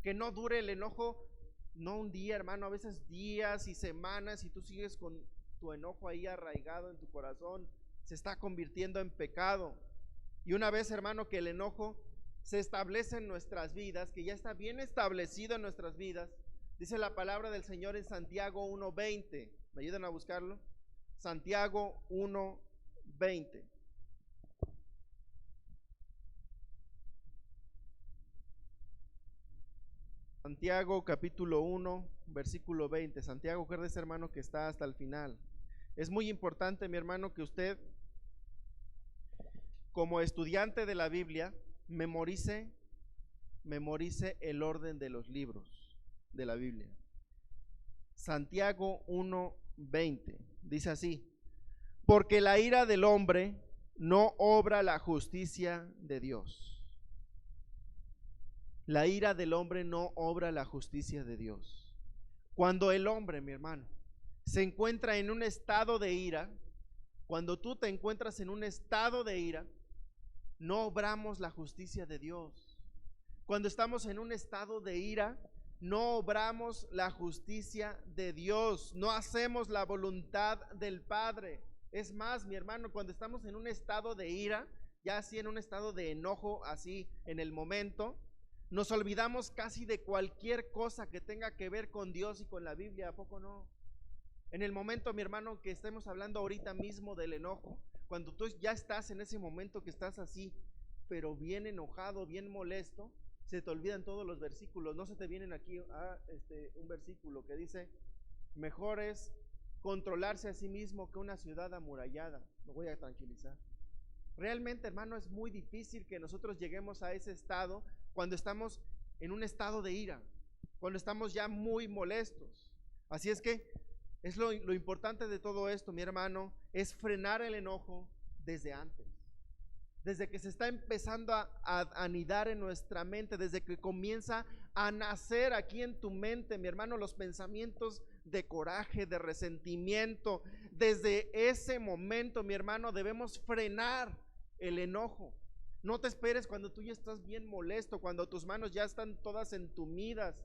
Que no dure el enojo, no un día, hermano, a veces días y semanas, y tú sigues con tu enojo ahí arraigado en tu corazón, se está convirtiendo en pecado. Y una vez, hermano, que el enojo se establece en nuestras vidas, que ya está bien establecido en nuestras vidas, dice la palabra del Señor en Santiago 1:20. ¿Me ayudan a buscarlo? Santiago 1:20. Santiago capítulo 1, versículo 20. Santiago, acuérdese, hermano, que está hasta el final. Es muy importante, mi hermano, que usted, como estudiante de la Biblia, memorice el orden de los libros de la Biblia. Santiago 1:20 dice así: porque la ira del hombre no obra la justicia de Dios. La ira del hombre no obra la justicia de Dios. Cuando el hombre, mi hermano, se encuentra en un estado de ira, cuando tú te encuentras en un estado de ira, no obramos la justicia de Dios. Cuando estamos en un estado de ira, no obramos la justicia de Dios, no hacemos la voluntad del Padre. Es más, mi hermano, cuando estamos en un estado de ira, ya así en un estado de enojo, así en el momento, nos olvidamos casi de cualquier cosa que tenga que ver con Dios y con la Biblia. ¿A poco no? En el momento, mi hermano, que estemos hablando ahorita mismo del enojo, cuando tú ya estás en ese momento que estás así, pero bien enojado, bien molesto, se te olvidan todos los versículos. No se te vienen aquí un versículo que dice: mejor es controlarse a sí mismo que una ciudad amurallada. Me voy a tranquilizar. Realmente, hermano, es muy difícil que nosotros lleguemos a ese estado cuando estamos en un estado de ira, cuando estamos ya muy molestos. Así es que es lo importante de todo esto, mi hermano, es frenar el enojo desde antes, desde que se está empezando a anidar en nuestra mente, desde que comienza a nacer aquí en tu mente, mi hermano, los pensamientos de coraje, de resentimiento. Desde ese momento, mi hermano, debemos frenar el enojo. No te esperes cuando tú ya estás bien molesto, cuando tus manos ya están todas entumidas,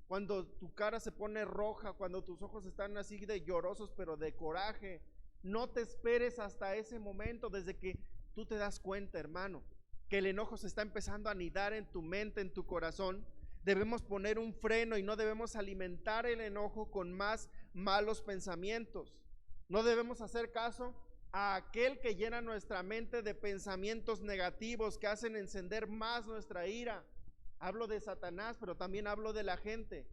cuando tu cara se pone roja, cuando tus ojos están así de llorosos, pero de coraje. No te esperes hasta ese momento. Desde que tú te das cuenta, hermano, que el enojo se está empezando a anidar en tu mente, en tu corazón, debemos poner un freno y no debemos alimentar el enojo con más malos pensamientos. No debemos hacer caso a aquel que llena nuestra mente de pensamientos negativos que hacen encender más nuestra ira. Hablo de Satanás, pero también hablo de la gente.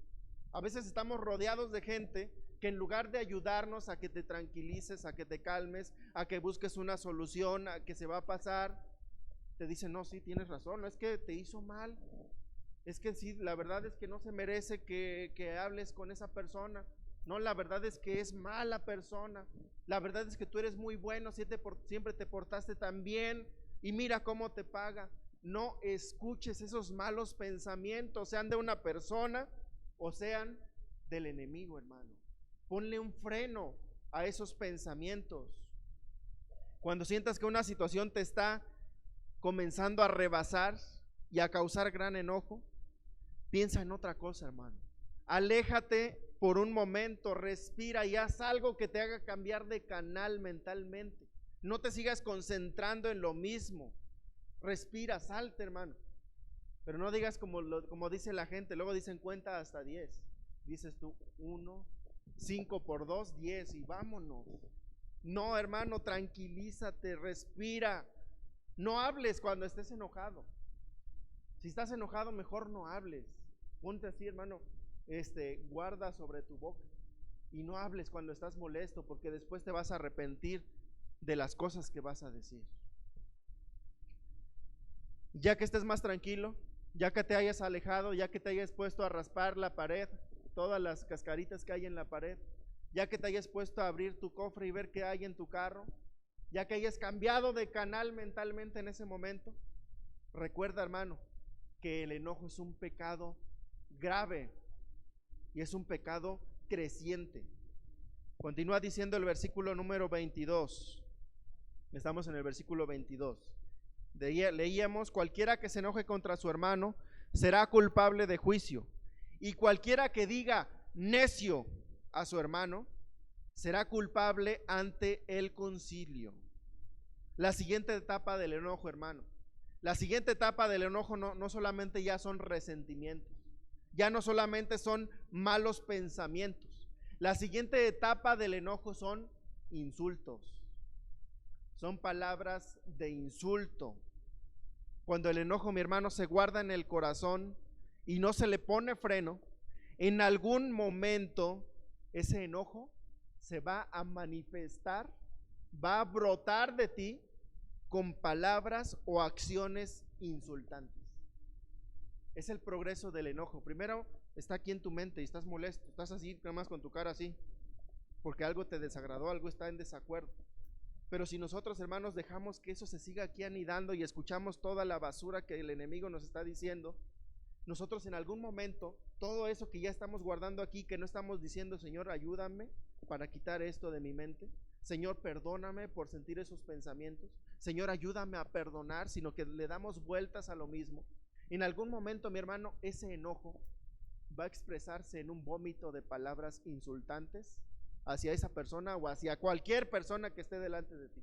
A veces estamos rodeados de gente que en lugar de ayudarnos a que te tranquilices, a que te calmes, a que busques una solución, a que se va a pasar, te dicen, no, sí, tienes razón, no es que te hizo mal, es que sí, la verdad es que no se merece que hables con esa persona, no, la verdad es que es mala persona, la verdad es que tú eres muy bueno, siempre te portaste tan bien y mira cómo te paga. No escuches esos malos pensamientos, sean de una persona o sean del enemigo, hermano. Ponle un freno a esos pensamientos. Cuando sientas que una situación te está comenzando a rebasar y a causar gran enojo, piensa en otra cosa, hermano. Aléjate por un momento, respira y haz algo que te haga cambiar de canal mentalmente. No te sigas concentrando en lo mismo. Respira, salte, hermano. Pero no digas como dice la gente, luego dicen cuenta hasta 10. Dices tú 1, 5 por 2, 10 y vámonos. No, hermano, tranquilízate, respira. No hables cuando estés enojado. Si estás enojado, mejor no hables. Ponte así, hermano, guarda sobre tu boca y no hables cuando estás molesto, porque después te vas a arrepentir de las cosas que vas a decir. Ya que estés más tranquilo, ya que te hayas alejado, ya que te hayas puesto a raspar la pared, todas las cascaritas que hay en la pared, ya que te hayas puesto a abrir tu cofre y ver qué hay en tu carro, ya que hayas cambiado de canal mentalmente en ese momento, recuerda, hermano, que el enojo es un pecado grave y es un pecado creciente. Continúa diciendo el versículo número 22. Estamos en el versículo 22. Leíamos, cualquiera que se enoje contra su hermano será culpable de juicio, y cualquiera que diga necio a su hermano será culpable ante el concilio. La siguiente etapa del enojo, hermano, la siguiente etapa del enojo no solamente ya son resentimientos, ya no solamente son malos pensamientos. La siguiente etapa del enojo son insultos, son palabras de insulto. Cuando el enojo, mi hermano, se guarda en el corazón y no se le pone freno, en algún momento ese enojo se va a manifestar, va a brotar de ti con palabras o acciones insultantes. Es el progreso del enojo. Primero está aquí en tu mente y estás molesto, estás así, nada más con tu cara así, porque algo te desagradó, algo está en desacuerdo. Pero si nosotros, hermanos, dejamos que eso se siga aquí anidando y escuchamos toda la basura que el enemigo nos está diciendo, nosotros en algún momento, todo eso que ya estamos guardando aquí, que no estamos diciendo, Señor, ayúdame para quitar esto de mi mente, Señor, perdóname por sentir esos pensamientos, Señor, ayúdame a perdonar, sino que le damos vueltas a lo mismo. En algún momento, mi hermano, ese enojo va a expresarse en un vómito de palabras insultantes hacia esa persona o hacia cualquier persona que esté delante de ti.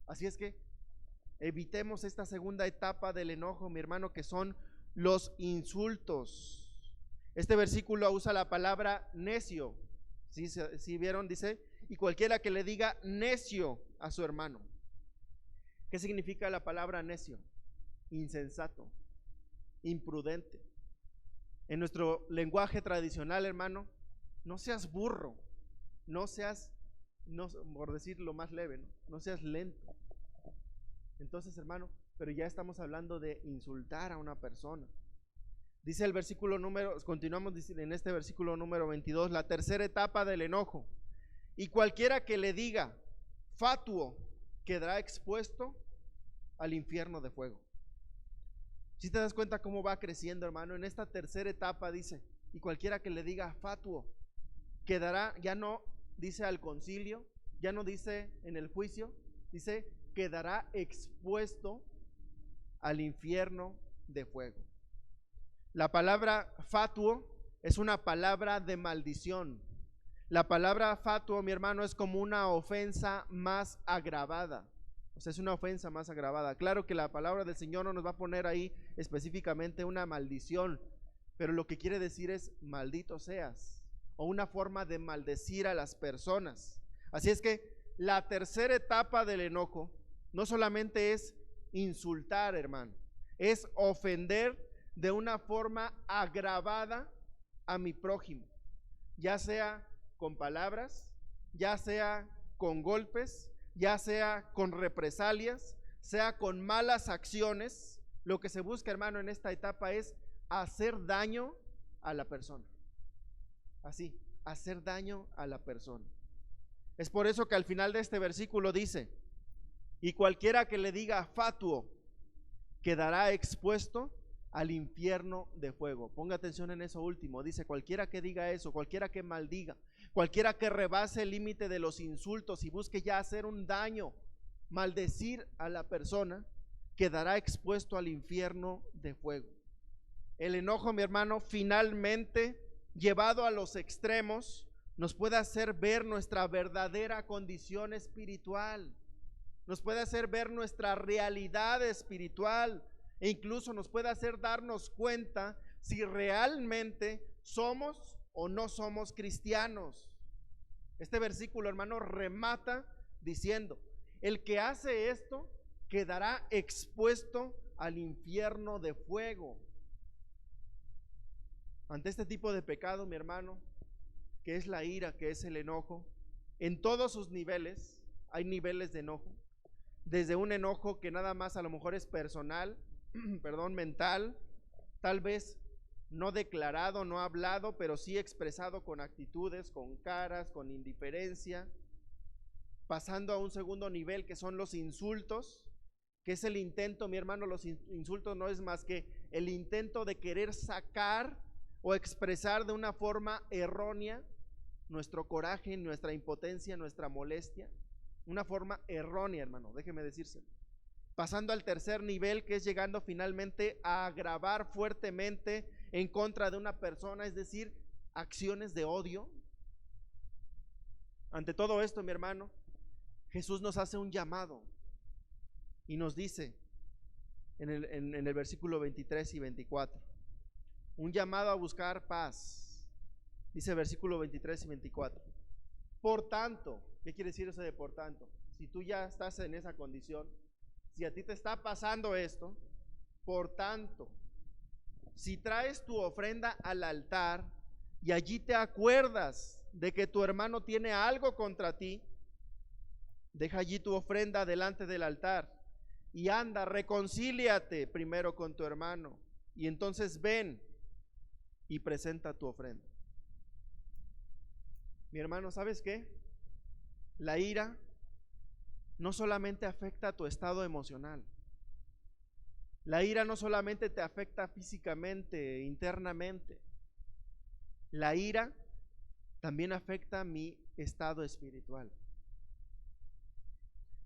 Así es que evitemos esta segunda etapa del enojo, mi hermano, que son los insultos. Este versículo usa la palabra necio. ¿Sí vieron? Dice, y cualquiera que le diga necio a su hermano. ¿Qué significa la palabra necio? Insensato, imprudente. En nuestro lenguaje tradicional, hermano, no seas burro, no seas, por decirlo más leve, no seas lento. Entonces, hermano, pero ya estamos hablando de insultar a una persona. Dice el versículo continuamos en este versículo número 22, la tercera etapa del enojo. Y cualquiera que le diga fatuo quedará expuesto al infierno de fuego. Si te das cuenta cómo va creciendo, hermano, en esta tercera etapa dice, y cualquiera que le diga fatuo quedará, ya no dice al concilio, ya no dice en el juicio, dice quedará expuesto al infierno de fuego. La palabra fatuo es una palabra de maldición. La palabra fatuo, mi hermano, es como una ofensa más agravada. O sea, es una ofensa más agravada. Claro que la palabra del Señor no nos va a poner ahí específicamente una maldición, pero lo que quiere decir es maldito seas, o una forma de maldecir a las personas. Así es que la tercera etapa del enojo no solamente es insultar, hermano, es ofender de una forma agravada a mi prójimo, ya sea con palabras, ya sea con golpes, ya sea con represalias, sea con malas acciones. Lo que se busca, hermano, en esta etapa es hacer daño a la persona. Así, hacer daño a la persona. Es por eso que al final de este versículo dice: y cualquiera que le diga fatuo quedará expuesto al infierno de fuego. Ponga atención en eso último. Dice: cualquiera que diga eso, cualquiera que maldiga, cualquiera que rebase el límite de los insultos y busque ya hacer un daño, maldecir a la persona, quedará expuesto al infierno de fuego. El enojo, mi hermano, finalmente llevado a los extremos, nos puede hacer ver nuestra verdadera condición espiritual, nos puede hacer ver nuestra realidad espiritual, e incluso nos puede hacer darnos cuenta si realmente somos o no somos cristianos. Este versículo, hermano, remata diciendo: el que hace esto quedará expuesto al infierno de fuego. Ante este tipo de pecado, mi hermano, que es la ira, que es el enojo, en todos sus niveles, hay niveles de enojo. Desde un enojo que nada más a lo mejor es personal, mental, tal vez no declarado, no hablado, pero sí expresado con actitudes, con caras, con indiferencia, pasando a un segundo nivel que son los insultos, que es el intento, mi hermano, los insultos no es más que el intento de querer sacar o expresar de una forma errónea nuestro coraje, nuestra impotencia, nuestra molestia, una forma errónea, hermano, déjeme decírselo. Pasando al tercer nivel, que es llegando finalmente a agravar fuertemente en contra de una persona, es decir, acciones de odio. Ante todo esto, mi hermano, Jesús nos hace un llamado y nos dice en el versículo 23 y 24, un llamado a buscar paz. Dice versículo 23 y 24: por tanto, ¿qué quiere decir eso de por tanto? Si tú ya estás en esa condición, si a ti te está pasando esto, por tanto, si traes tu ofrenda al altar y allí te acuerdas de que tu hermano tiene algo contra ti, deja allí tu ofrenda delante del altar y anda, reconcíliate primero con tu hermano, y entonces ven y presenta tu ofrenda. Mi hermano, ¿sabes qué? La ira no solamente afecta a tu estado emocional. La ira no solamente te afecta físicamente, internamente. La ira también afecta mi estado espiritual.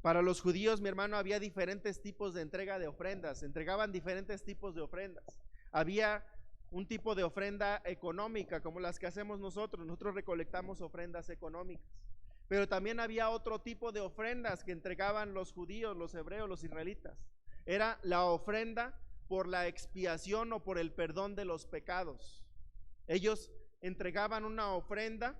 Para los judíos, mi hermano, había diferentes tipos de entrega de ofrendas. Se entregaban diferentes tipos de ofrendas. Había un tipo de ofrenda económica, como las que hacemos nosotros. Nosotros recolectamos ofrendas económicas. Pero también había otro tipo de ofrendas que entregaban los judíos, los hebreos, los israelitas. Era la ofrenda por la expiación o por el perdón de los pecados. Ellos entregaban una ofrenda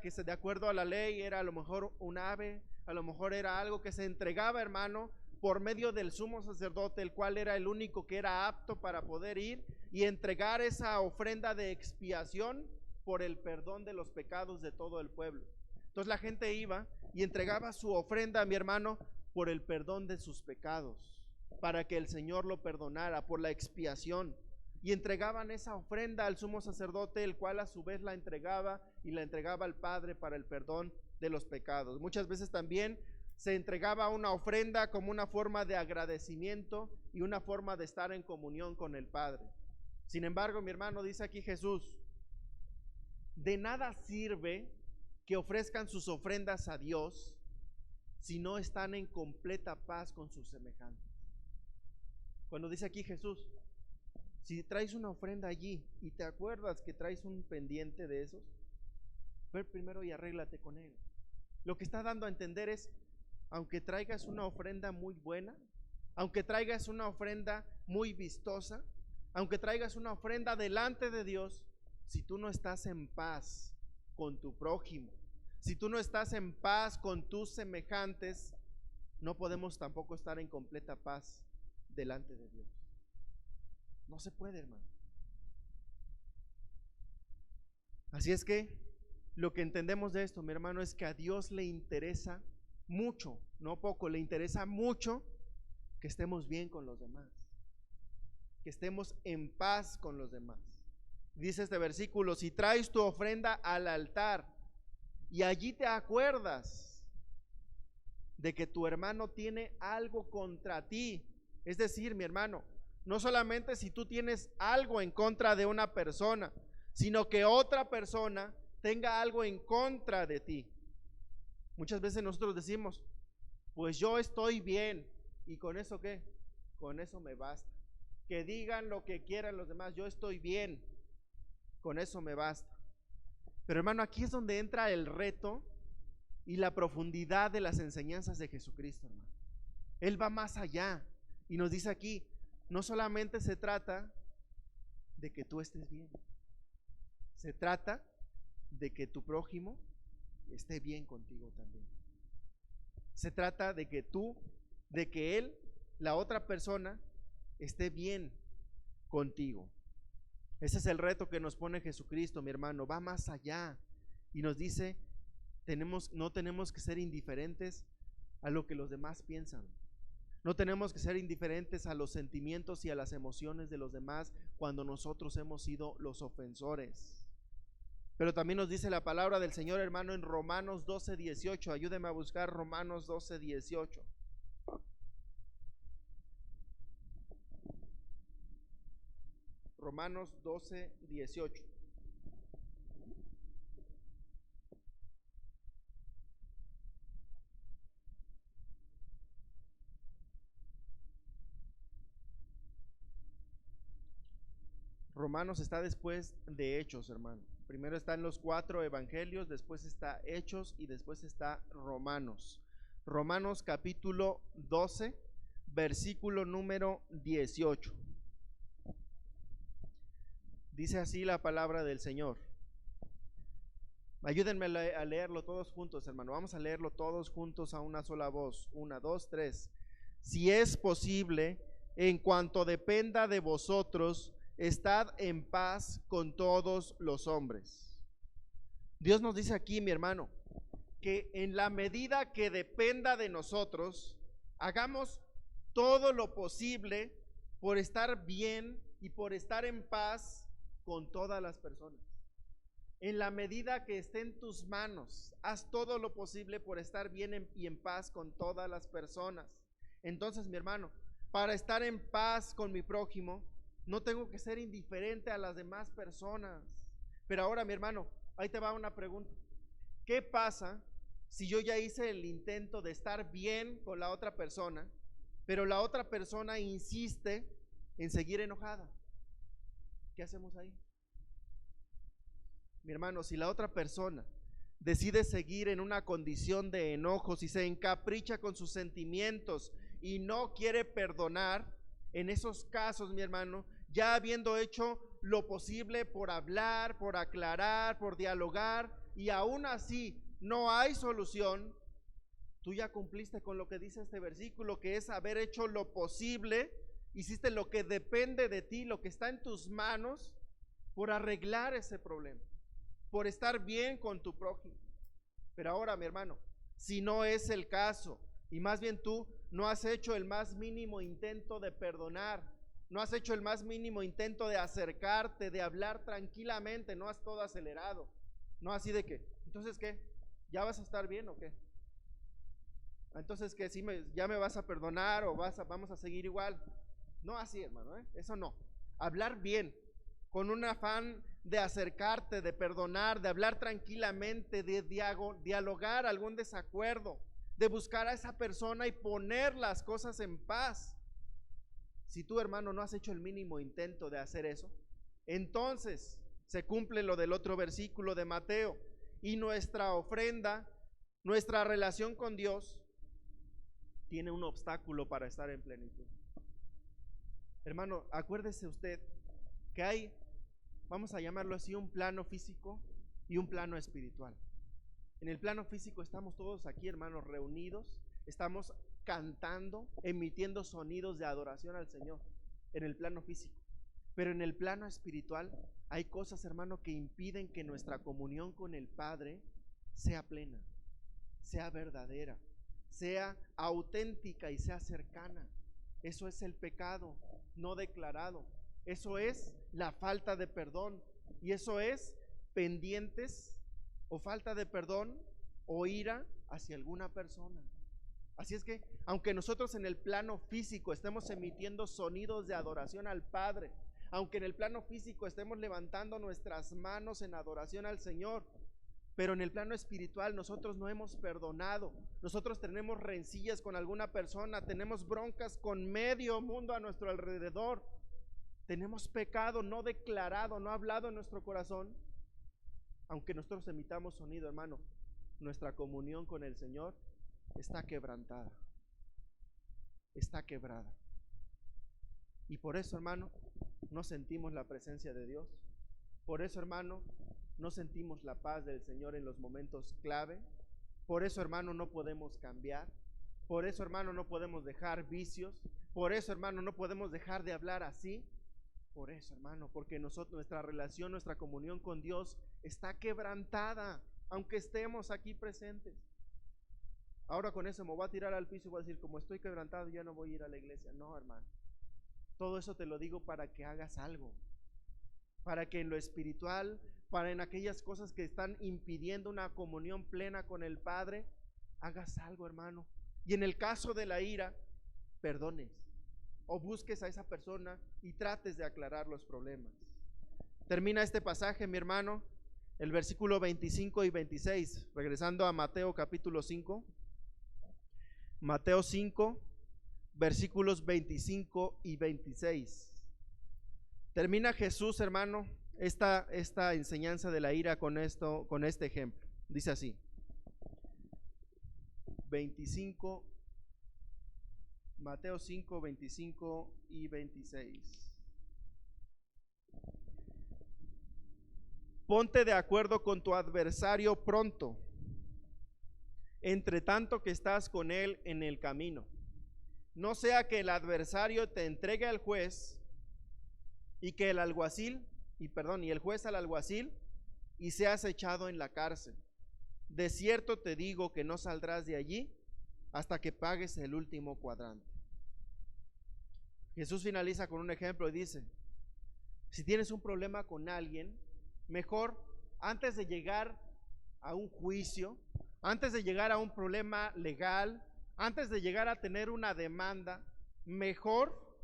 que de acuerdo a la ley era a lo mejor un ave, a lo mejor era algo que se entregaba, hermano, por medio del sumo sacerdote, el cual era el único que era apto para poder ir y entregar esa ofrenda de expiación por el perdón de los pecados de todo el pueblo. Entonces la gente iba y entregaba su ofrenda, mi hermano, por el perdón de sus pecados, para que el Señor lo perdonara, por la expiación. Y entregaban esa ofrenda al sumo sacerdote, el cual a su vez la entregaba y la entregaba al Padre para el perdón de los pecados. Muchas veces también se entregaba una ofrenda como una forma de agradecimiento y una forma de estar en comunión con el Padre. Sin embargo, mi hermano, dice aquí Jesús: de nada sirve que ofrezcan sus ofrendas a Dios si no están en completa paz con sus semejantes. Cuando dice aquí Jesús, si traes una ofrenda allí y te acuerdas que traes un pendiente de esos, ve primero y arréglate con él. Lo que está dando a entender es, aunque traigas una ofrenda muy buena, aunque traigas una ofrenda muy vistosa, aunque traigas una ofrenda delante de Dios, si tú no estás en paz con tu prójimo, si tú no estás en paz con tus semejantes, no podemos tampoco estar en completa paz delante de Dios. No se puede, hermano. Así es que lo que entendemos de esto, mi hermano, es que a Dios le interesa mucho, no poco, le interesa mucho que estemos bien con los demás, que estemos en paz con los demás. Dice este versículo: si traes tu ofrenda al altar y allí te acuerdas de que tu hermano tiene algo contra ti, es decir, mi hermano, no solamente si tú tienes algo en contra de una persona, sino que otra persona tenga algo en contra de ti. Muchas veces nosotros decimos, pues yo estoy bien, ¿y con eso qué? Con eso me basta. Que digan lo que quieran los demás, yo estoy bien, con eso me basta. Pero hermano, aquí es donde entra el reto y la profundidad de las enseñanzas de Jesucristo, hermano. Él va más allá y nos dice aquí, no solamente se trata de que tú estés bien, se trata de que tu prójimo esté bien contigo también. Se trata de que tú, de que él, la otra persona, esté bien contigo. Ese es el reto que nos pone Jesucristo, mi hermano. Va más allá y nos dice, no tenemos que ser indiferentes a lo que los demás piensan. No tenemos que ser indiferentes a los sentimientos y a las emociones de los demás cuando nosotros hemos sido los ofensores. Pero también nos dice la palabra del Señor, hermano, en Romanos 12:18. Ayúdeme a buscar Romanos 12:18. Romanos 12:18. Romanos está después de Hechos, hermano. Primero están los 4 evangelios, después está Hechos y después está Romanos. Romanos capítulo 12, versículo número 18. Dice así la palabra del Señor. Ayúdenme a leerlo todos juntos, hermano. Vamos a leerlo todos juntos a una sola voz. 1, 2, 3. Si es posible, en cuanto dependa de vosotros, estad en paz con todos los hombres. Dios nos dice aquí, mi hermano, que en la medida que dependa de nosotros, hagamos todo lo posible por estar bien y por estar en paz con todas las personas. En la medida que esté en tus manos, haz todo lo posible por estar bien y en paz con todas las personas. Entonces, mi hermano, para estar en paz con mi prójimo, no tengo que ser indiferente a las demás personas. Pero ahora, mi hermano, ahí te va una pregunta. ¿Qué pasa si yo ya hice el intento de estar bien con la otra persona, pero la otra persona insiste en seguir enojada? ¿Qué hacemos ahí? Mi hermano, si la otra persona decide seguir en una condición de enojo, si se encapricha con sus sentimientos y no quiere perdonar, en esos casos, mi hermano, ya habiendo hecho lo posible por hablar, por aclarar, por dialogar, y aún así no hay solución, tú ya cumpliste con lo que dice este versículo, que es haber hecho lo posible, hiciste lo que depende de ti, lo que está en tus manos, por arreglar ese problema, por estar bien con tu prójimo. Pero ahora, mi hermano, si no es el caso, y más bien tú no has hecho el más mínimo intento de perdonar, no has hecho el más mínimo intento de acercarte, de hablar tranquilamente, no has todo acelerado, no así de que, entonces ¿qué? ¿Ya vas a estar bien o qué? Entonces ¿qué? ¿Sí ya me vas a perdonar o vamos a seguir igual? No así, hermano, eso no. Hablar bien, con un afán de acercarte, de perdonar, de hablar tranquilamente, de dialogar algún desacuerdo, de buscar a esa persona y poner las cosas en paz. Si tú, hermano, no has hecho el mínimo intento de hacer eso, entonces se cumple lo del otro versículo de Mateo, y nuestra ofrenda, nuestra relación con Dios tiene un obstáculo para estar en plenitud. Hermano, acuérdese usted que hay, vamos a llamarlo así, un plano físico y un plano espiritual. En el plano físico estamos todos aquí, hermanos, reunidos, estamos cantando, emitiendo sonidos de adoración al Señor en el plano físico. Pero en el plano espiritual hay cosas, hermano, que impiden que nuestra comunión con el Padre sea plena, sea verdadera, sea auténtica y sea cercana. Eso es el pecado no declarado. Eso es la falta de perdón. Y eso es pendientes o falta de perdón o ira hacia alguna persona. Así es que, aunque nosotros en el plano físico estemos emitiendo sonidos de adoración al Padre, aunque en el plano físico estemos levantando nuestras manos en adoración al Señor, pero en el plano espiritual nosotros no hemos perdonado, nosotros tenemos rencillas con alguna persona, tenemos broncas con medio mundo a nuestro alrededor, tenemos pecado no declarado, no hablado en nuestro corazón, aunque nosotros emitamos sonido, hermano, nuestra comunión con el Señor está quebrantada, está quebrada. Y por eso, hermano, no sentimos la presencia de Dios. Por eso, hermano, no sentimos la paz del Señor en los momentos clave. Por eso, hermano, no podemos cambiar. Por eso, hermano, no podemos dejar vicios. Por eso, hermano, no podemos dejar de hablar así. Por eso, hermano, porque nuestra relación, nuestra comunión con Dios está quebrantada, aunque estemos aquí presentes. Ahora con eso me voy a tirar al piso y voy a decir, como estoy quebrantado, ya no voy a ir a la iglesia. No, hermano. Todo eso te lo digo para que hagas algo. Para que en lo espiritual, para en aquellas cosas que están impidiendo una comunión plena con el Padre, hagas algo, hermano. Y en el caso de la ira, perdones o busques a esa persona y trates de aclarar los problemas. Termina este pasaje, mi hermano, el versículo 25 y 26, regresando a Mateo capítulo 5. Mateo 5, versículos 25 y 26. Termina Jesús, hermano, esta enseñanza de la ira con este ejemplo. Dice así: 25, Mateo 5, 25 y 26. Ponte de acuerdo con tu adversario pronto, entre tanto que estás con él en el camino. No sea que el adversario te entregue al juez y que el juez al alguacil y seas echado en la cárcel. De cierto te digo que no saldrás de allí hasta que pagues el último cuadrante. Jesús finaliza con un ejemplo y dice: si tienes un problema con alguien, mejor antes de llegar a un juicio, antes de llegar a un problema legal, antes de llegar a tener una demanda, mejor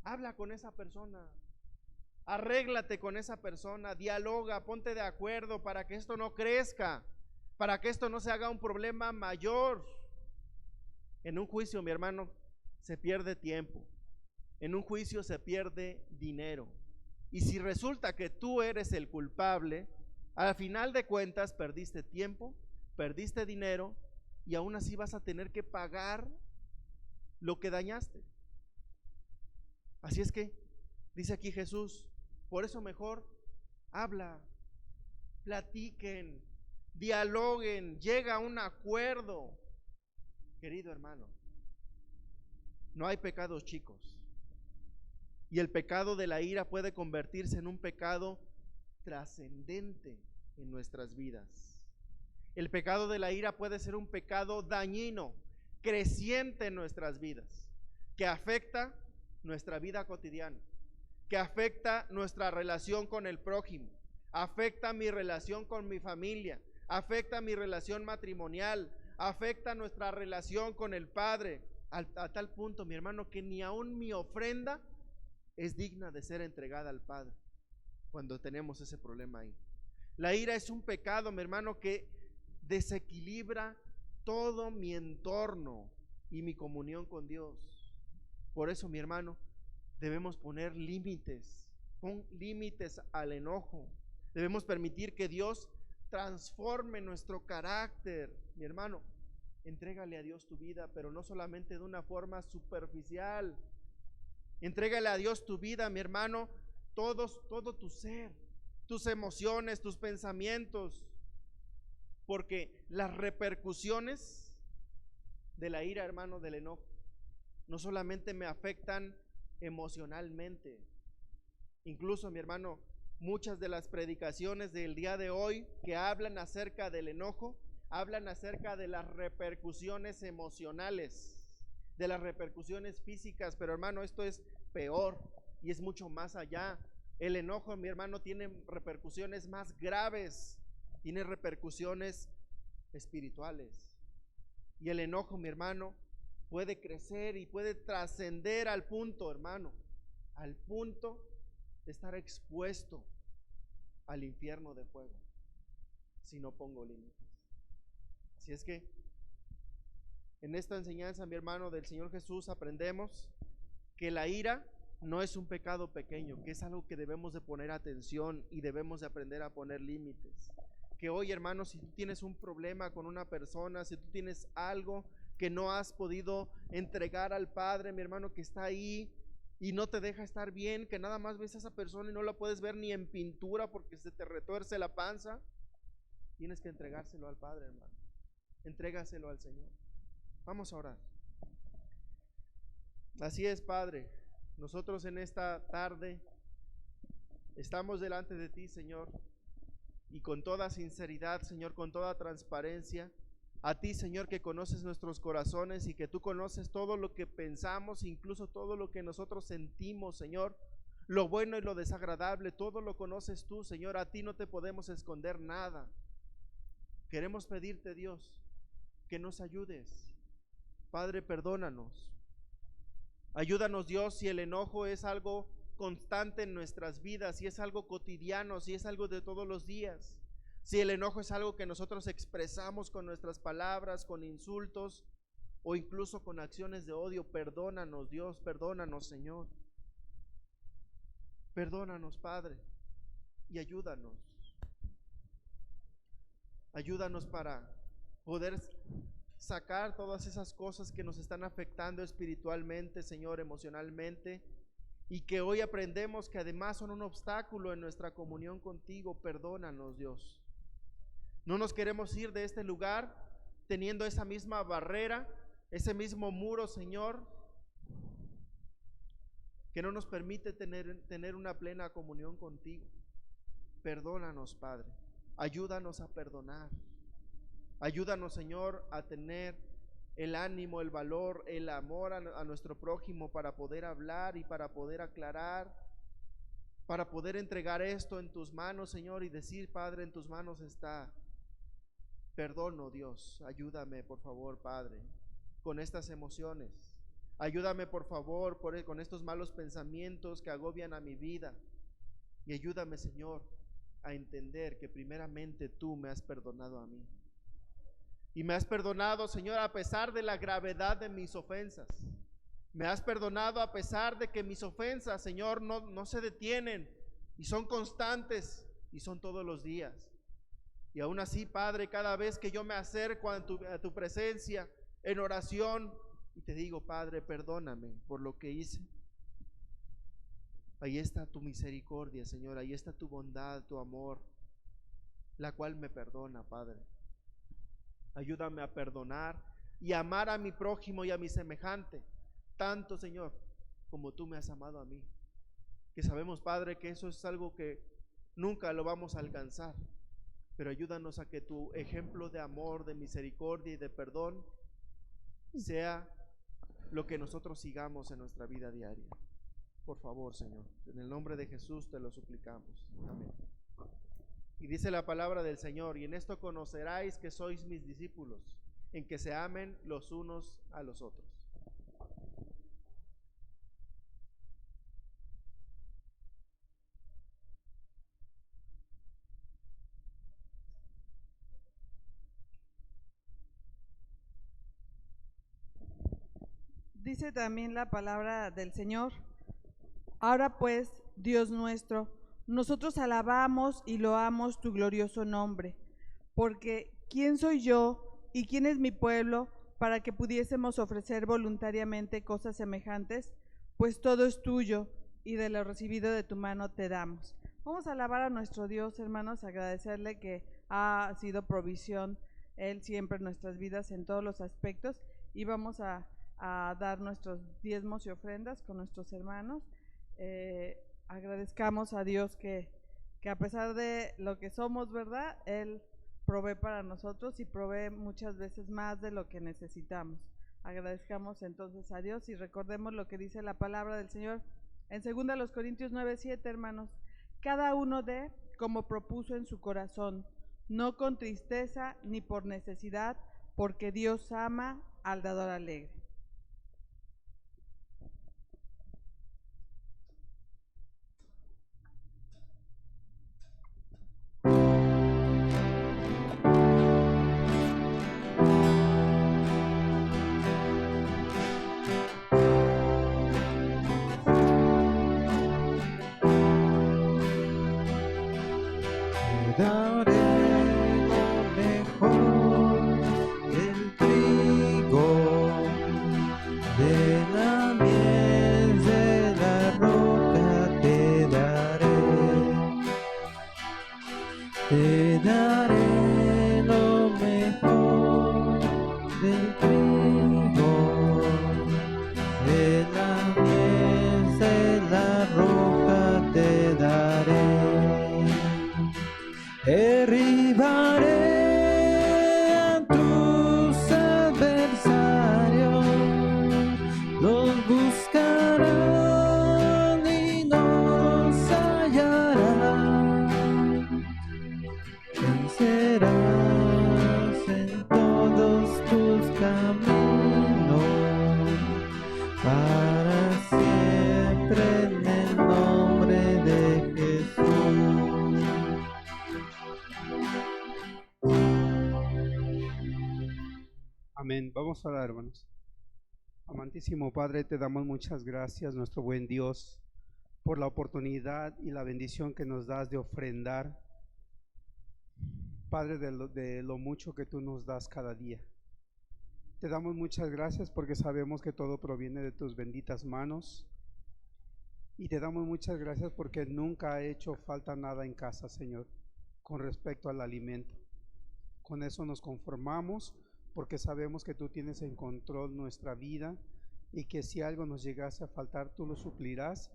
habla con esa persona, arréglate con esa persona, dialoga, ponte de acuerdo para que esto no crezca, para que esto no se haga un problema mayor. En un juicio, mi hermano, se pierde tiempo, en un juicio se pierde dinero, y si resulta que tú eres el culpable, al final de cuentas perdiste tiempo, perdiste dinero, y aún así vas a tener que pagar lo que dañaste. Así es que dice aquí Jesús, por eso mejor habla, platiquen, dialoguen, llega a un acuerdo. Querido hermano, no hay pecados chicos, y el pecado de la ira puede convertirse en un pecado trascendente en nuestras vidas. El pecado de la ira puede ser un pecado dañino, creciente en nuestras vidas, que afecta nuestra vida cotidiana, que afecta nuestra relación con el prójimo, afecta mi relación con mi familia, afecta mi relación matrimonial, afecta nuestra relación con el Padre, a tal punto, mi hermano, que ni aún mi ofrenda es digna de ser entregada al Padre cuando tenemos ese problema ahí. La ira es un pecado, mi hermano, que desequilibra todo mi entorno y mi comunión con Dios. Por eso, mi hermano, debemos poner límites, pon límites al enojo. Debemos permitir que Dios transforme nuestro carácter. Mi hermano, entrégale a Dios tu vida, pero no solamente de una forma superficial. Entrégale a Dios tu vida, mi hermano, todo tu ser, tus emociones, tus pensamientos, porque las repercusiones de la ira, hermano, del enojo, no solamente me afectan emocionalmente, Incluso, mi hermano, muchas de las predicaciones del día de hoy que hablan acerca del enojo, hablan acerca de las repercusiones emocionales, de las repercusiones físicas, pero hermano, esto es peor y es mucho más allá. El enojo, mi hermano, tiene repercusiones más graves, tiene repercusiones espirituales. Y el enojo, mi hermano, puede crecer y puede trascender al punto, hermano, al punto de estar expuesto al infierno de fuego, si no pongo límites. Así es que en esta enseñanza, mi hermano, del Señor Jesús, aprendemos que la ira no es un pecado pequeño, que es algo que debemos de poner atención y debemos de aprender a poner límites. Que hoy, hermano, si tú tienes un problema con una persona, si tú tienes algo que no has podido entregar al Padre, mi hermano, que está ahí y no te deja estar bien, que nada más ves a esa persona y no la puedes ver ni en pintura porque se te retuerce la panza, tienes que entregárselo al Padre, hermano. Entrégaselo al Señor. Vamos a orar. Así es, Padre. Nosotros en esta tarde estamos delante de ti, Señor, y con toda sinceridad, Señor, con toda transparencia, a ti, Señor, que conoces nuestros corazones y que tú conoces todo lo que pensamos, incluso todo lo que nosotros sentimos, Señor, lo bueno y lo desagradable, todo lo conoces tú, Señor. A ti no te podemos esconder nada. Queremos pedirte, Dios, que nos ayudes. Padre, perdónanos. Ayúdanos, Dios, si el enojo es algo constante en nuestras vidas, si es algo cotidiano, si es algo de todos los días, si el enojo es algo que nosotros expresamos con nuestras palabras, con insultos o incluso con acciones de odio. Perdónanos, Dios, perdónanos, Señor. Perdónanos, Padre, y ayúdanos. Ayúdanos para poder sacar todas esas cosas que nos están afectando espiritualmente, Señor, emocionalmente, y que hoy aprendemos que además son un obstáculo en nuestra comunión contigo. Perdónanos, Dios. No nos queremos ir de este lugar teniendo esa misma barrera, ese mismo muro, Señor, que no nos permite tener una plena comunión contigo. Perdónanos, Padre. Ayúdanos a perdonar. Ayúdanos, Señor, a tener el ánimo, el valor, el amor a nuestro prójimo para poder hablar y para poder aclarar, para poder entregar esto en tus manos, Señor, y decir, Padre, en tus manos está. Perdono, Dios. Ayúdame, por favor, Padre, con estas emociones. Ayúdame, por favor, con estos malos pensamientos que agobian a mi vida. Y ayúdame, Señor, a entender que primeramente tú me has perdonado a mí. Y me has perdonado, Señor, a pesar de la gravedad de mis ofensas. Me has perdonado a pesar de que mis ofensas, Señor, no se detienen y son constantes y son todos los días. Y aún así, Padre, cada vez que yo me acerco a tu presencia en oración y te digo, Padre, perdóname por lo que hice, ahí está tu misericordia, Señor, ahí está tu bondad, tu amor, la cual me perdona, Padre. Ayúdame a perdonar y amar a mi prójimo y a mi semejante, tanto, Señor, como tú me has amado a mí. Que sabemos, Padre, que eso es algo que nunca lo vamos a alcanzar, pero ayúdanos a que tu ejemplo de amor, de misericordia y de perdón sea lo que nosotros sigamos en nuestra vida diaria. Por favor, Señor, en el nombre de Jesús te lo suplicamos. Amén. Y dice la palabra del Señor, y en esto conoceráis que sois mis discípulos, en que se amen los unos a los otros. Dice también la palabra del Señor: ahora pues, Dios nuestro, nosotros alabamos y loamos tu glorioso nombre, porque ¿quién soy yo y quién es mi pueblo para que pudiésemos ofrecer voluntariamente cosas semejantes? Pues todo es tuyo y de lo recibido de tu mano te damos. Vamos a alabar a nuestro Dios, hermanos, agradecerle que ha sido provisión Él siempre en nuestras vidas en todos los aspectos, y vamos a dar nuestros diezmos y ofrendas con nuestros hermanos. agradezcamos a Dios que a pesar de lo que somos, ¿verdad? Él provee para nosotros y provee muchas veces más de lo que necesitamos. Agradezcamos entonces a Dios y recordemos lo que dice la palabra del Señor en 2 Corintios 9:7, hermanos. Cada uno dé como propuso en su corazón, no con tristeza ni por necesidad, porque Dios ama al dador alegre. Amén. Vamos a orar, hermanos. Amantísimo Padre, te damos muchas gracias, nuestro buen Dios, por la oportunidad y la bendición que nos das de ofrendar, Padre, de lo mucho que tú nos das cada día. Te damos muchas gracias porque sabemos que todo proviene de tus benditas manos, y te damos muchas gracias porque nunca ha hecho falta nada en casa, Señor, con respecto al alimento. Con eso nos conformamos, porque sabemos que tú tienes en control nuestra vida y que si algo nos llegase a faltar, tú lo suplirás,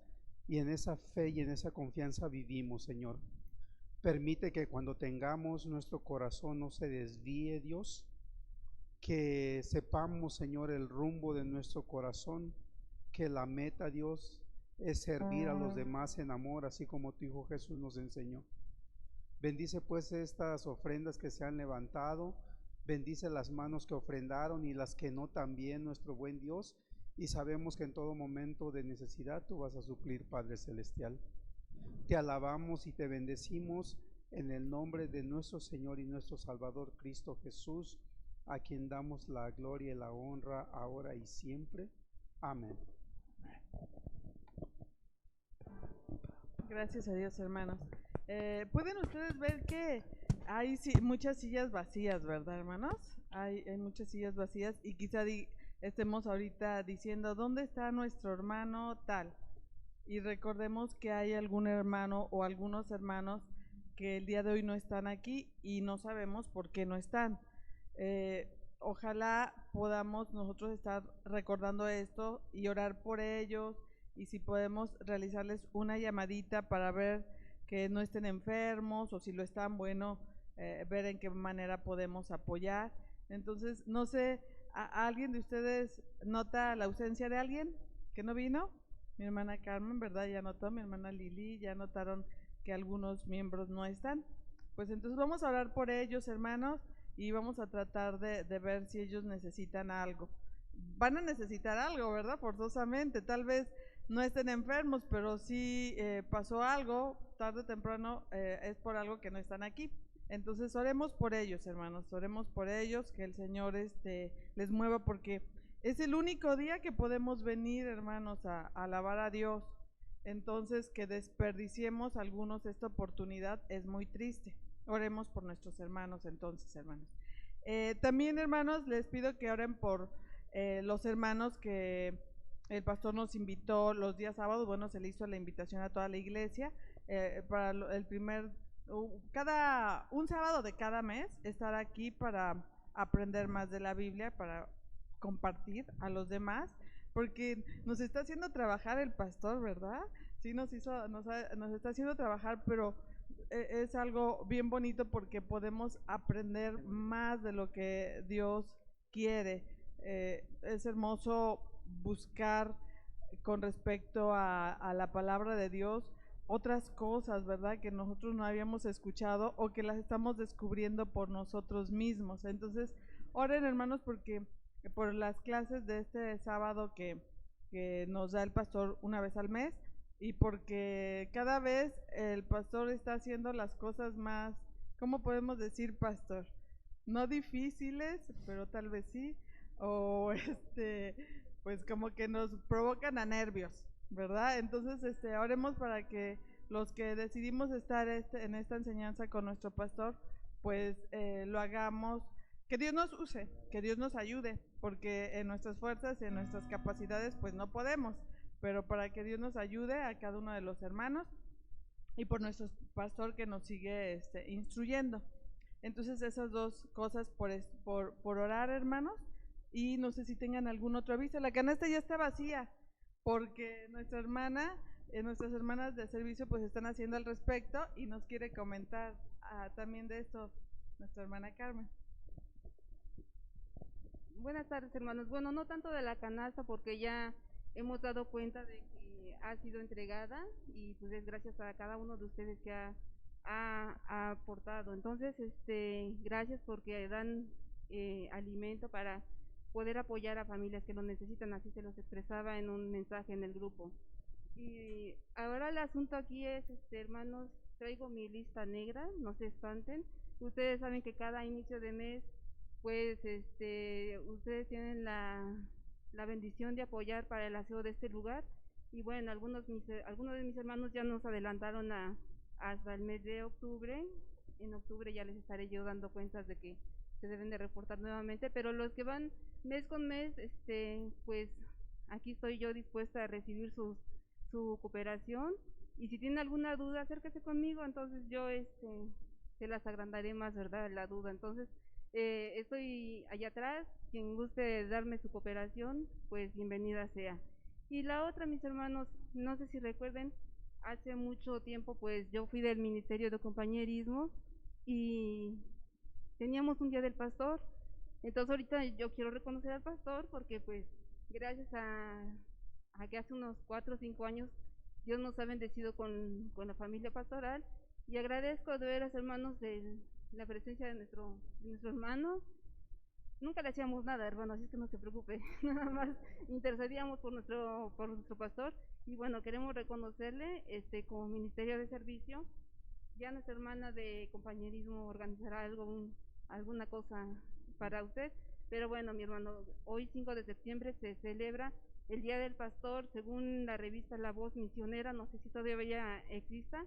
y en esa fe y en esa confianza vivimos, Señor. Permite que cuando tengamos nuestro corazón no se desvíe, Dios, que sepamos, Señor, el rumbo de nuestro corazón, que la meta, Dios, es servir a los demás en amor, así como tu Hijo Jesús nos enseñó. Bendice pues estas ofrendas que se han levantado. Bendice las manos que ofrendaron y las que no también, nuestro buen Dios, y sabemos que en todo momento de necesidad tú vas a suplir, Padre Celestial. Te alabamos y te bendecimos en el nombre de nuestro Señor y nuestro Salvador Cristo Jesús, a quien damos la gloria y la honra ahora y siempre. Amén. Gracias a Dios, hermanos. Pueden ustedes ver que hay muchas sillas vacías, ¿verdad, hermanos? Hay muchas sillas vacías y quizá estemos ahorita diciendo, ¿dónde está nuestro hermano tal? Y recordemos que hay algún hermano o algunos hermanos que el día de hoy no están aquí y no sabemos por qué no están. Ojalá podamos nosotros estar recordando esto y orar por ellos, y si podemos realizarles una llamadita para ver que no estén enfermos, o si lo están, bueno, ver en qué manera podemos apoyar. Entonces, no sé, ¿alguien de ustedes nota la ausencia de alguien que no vino? Mi hermana Carmen, ¿verdad? Ya notó, mi hermana Lili, ya notaron que algunos miembros no están. Pues entonces vamos a orar por ellos, hermanos, y vamos a tratar de ver si ellos necesitan algo. Van a necesitar algo, ¿verdad? Forzosamente, tal vez no estén enfermos, pero si pasó algo, tarde o temprano, es por algo que no están aquí. Entonces oremos por ellos, hermanos, oremos por ellos, que el Señor les mueva, porque es el único día que podemos venir, hermanos, a alabar a Dios. Entonces, que desperdiciemos algunos esta oportunidad es muy triste. Oremos por nuestros hermanos entonces, hermanos. También, hermanos, les pido que oren por los hermanos que el pastor nos invitó los días sábados. Bueno, se le hizo la invitación a toda la iglesia para un sábado de cada mes estar aquí para aprender más de la Biblia, para compartir a los demás, porque nos está haciendo trabajar el pastor, ¿verdad? sí nos está haciendo trabajar, pero es algo bien bonito porque podemos aprender más de lo que Dios quiere. Es hermoso buscar con respecto a la palabra de Dios otras cosas, ¿verdad? Que nosotros no habíamos escuchado o que las estamos descubriendo por nosotros mismos. Entonces, oren hermanos porque por las clases de este sábado que nos da el pastor una vez al mes y porque cada vez el pastor está haciendo las cosas más, ¿cómo podemos decir, pastor? No difíciles, pero tal vez sí, o pues como que nos provocan a nervios, ¿verdad? Entonces, oremos para que los que decidimos estar en esta enseñanza con nuestro pastor, pues lo hagamos, que Dios nos use, que Dios nos ayude, porque en nuestras fuerzas y en nuestras capacidades, pues no podemos, pero para que Dios nos ayude a cada uno de los hermanos y por nuestro pastor que nos sigue instruyendo. Entonces, esas dos cosas por orar, hermanos. Y no sé si tengan algún otro aviso. La canasta ya está vacía porque nuestras hermanas de servicio pues están haciendo al respecto y nos quiere comentar también de esto nuestra hermana Carmen. Buenas tardes, hermanos. Bueno, no tanto de la canasta porque ya hemos dado cuenta de que ha sido entregada y pues es gracias a cada uno de ustedes que ha aportado. Entonces, gracias porque dan alimento para poder apoyar a familias que lo necesitan, así se los expresaba en un mensaje en el grupo. Y ahora el asunto aquí es, hermanos, traigo mi lista negra, no se espanten. Ustedes saben que cada inicio de mes, pues, ustedes tienen la bendición de apoyar para el aseo de este lugar. Y bueno, algunos de mis hermanos ya nos adelantaron hasta el mes de octubre. En octubre ya les estaré yo dando cuentas de que se deben de reportar nuevamente, pero los que van mes con mes, pues aquí estoy yo dispuesta a recibir su cooperación y si tienen alguna duda acérquese conmigo, entonces yo se las agrandaré más, ¿verdad? La duda. Entonces estoy allá atrás, quien guste darme su cooperación, pues bienvenida sea. Y la otra, mis hermanos, no sé si recuerden, hace mucho tiempo pues yo fui del Ministerio de Compañerismo y teníamos un día del pastor. Entonces ahorita yo quiero reconocer al pastor porque pues gracias a que hace unos 4 o 5 años Dios nos ha bendecido con la familia pastoral y agradezco de veras, hermanos, de la presencia de nuestro hermano. Nunca le hacíamos nada, hermano, así que no se preocupe, nada más intercedíamos por nuestro pastor y bueno, queremos reconocerle como ministerio de servicio. Ya nuestra hermana de compañerismo organizará alguna cosa para usted, pero bueno, mi hermano, hoy 5 de septiembre se celebra el Día del Pastor, según la revista La Voz Misionera, no sé si todavía exista,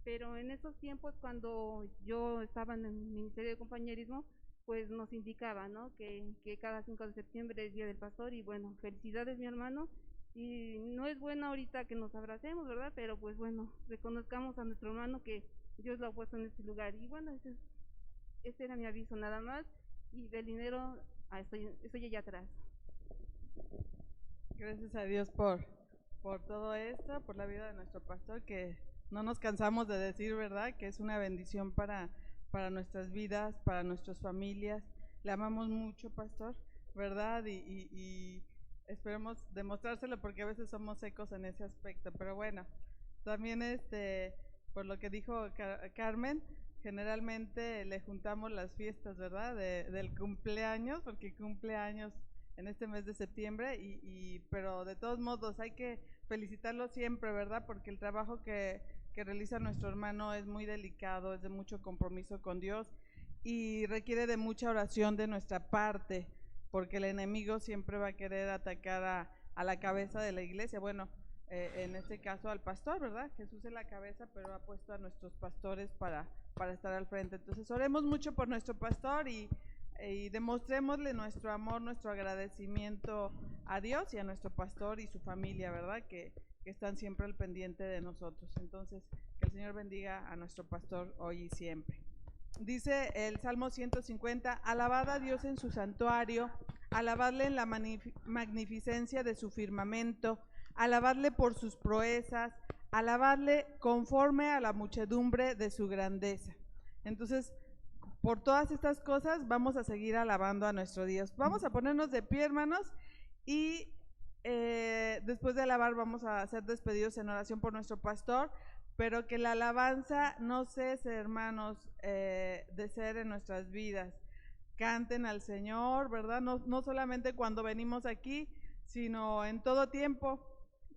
pero en esos tiempos cuando yo estaba en el Ministerio de Compañerismo, pues nos indicaba, ¿no? que cada 5 de septiembre es Día del Pastor y bueno, felicidades, mi hermano. Y no es bueno ahorita que nos abracemos, ¿verdad? Pero pues bueno, reconozcamos a nuestro hermano que Dios lo ha puesto en este lugar. Y bueno, ese era mi aviso nada más. Y del dinero, estoy allá atrás. Gracias a Dios por todo esto, por la vida de nuestro pastor, que no nos cansamos de decir, ¿verdad? Que es una bendición para nuestras vidas, para nuestras familias. Le amamos mucho, pastor, ¿verdad? Y esperemos demostrárselo porque a veces somos secos en ese aspecto. Pero bueno, también por lo que dijo Carmen, generalmente le juntamos las fiestas, ¿verdad? Del cumpleaños, porque cumpleaños en este mes de septiembre, pero de todos modos hay que felicitarlo siempre, ¿verdad? Porque el trabajo que realiza nuestro hermano es muy delicado, es de mucho compromiso con Dios y requiere de mucha oración de nuestra parte, porque el enemigo siempre va a querer atacar a la cabeza de la iglesia. Bueno, en este caso al pastor, ¿verdad? Jesús es la cabeza, pero ha puesto a nuestros pastores para estar al frente. Entonces oremos mucho por nuestro pastor y demostrémosle nuestro amor, nuestro agradecimiento a Dios y a nuestro pastor y su familia, ¿verdad? Que están siempre al pendiente de nosotros. Entonces, que el Señor bendiga a nuestro pastor hoy y siempre. Dice el Salmo 150, alabad a Dios en su santuario, alabadle en la magnificencia de su firmamento, alabadle por sus proezas, alabarle conforme a la muchedumbre de su grandeza. Entonces, por todas estas cosas vamos a seguir alabando a nuestro Dios. Vamos a ponernos de pie, hermanos, y después de alabar vamos a ser despedidos en oración por nuestro pastor, pero que la alabanza no cese, hermanos, de ser en nuestras vidas. Canten al Señor, ¿verdad? No solamente cuando venimos aquí, sino en todo tiempo.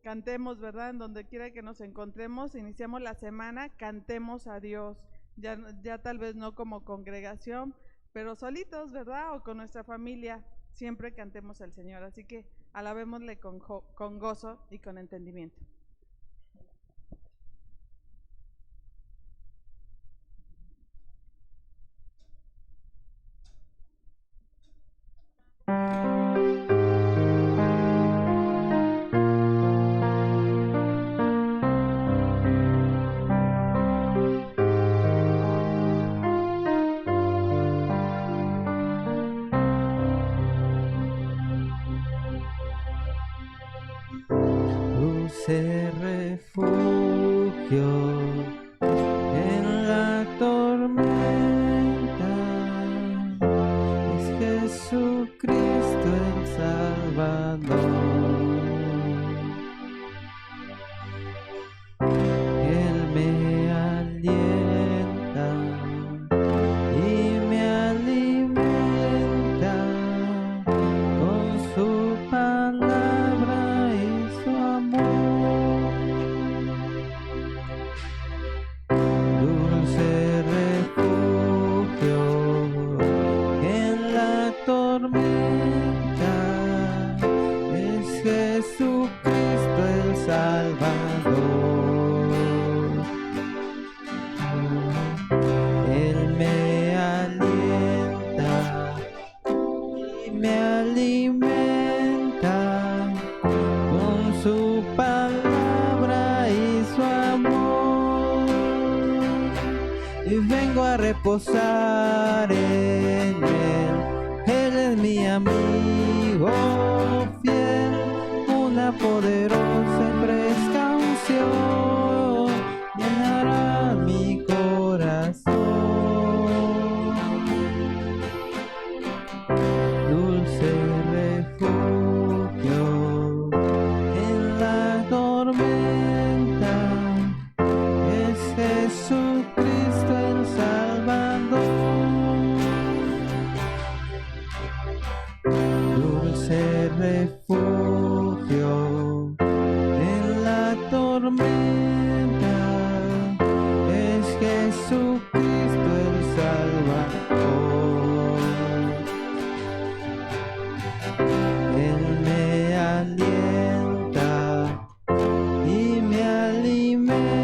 Cantemos, ¿verdad? En donde quiera que nos encontremos, iniciamos la semana, cantemos a Dios. Ya tal vez no como congregación, pero solitos, ¿verdad? O con nuestra familia, siempre cantemos al Señor. Así que alabémosle con gozo y con entendimiento. Dulce refugio en la tormenta, es Jesucristo el Salvador. Él me alienta y me alimenta con su palabra y su amor. Dulce refugio en la tormenta, es Jesucristo el Salvador. Él me alienta y me alimenta con su palabra y su amor, y vengo a reposar en Él. Él es mi amigo fiel, una poderosa y fresca unción llenará mi corazón. Dulce refugio en la tormenta, es Jesucristo el Salvador. Dulce refugio en la tormenta, es Jesucristo el Salvador. Él me alienta y me alimenta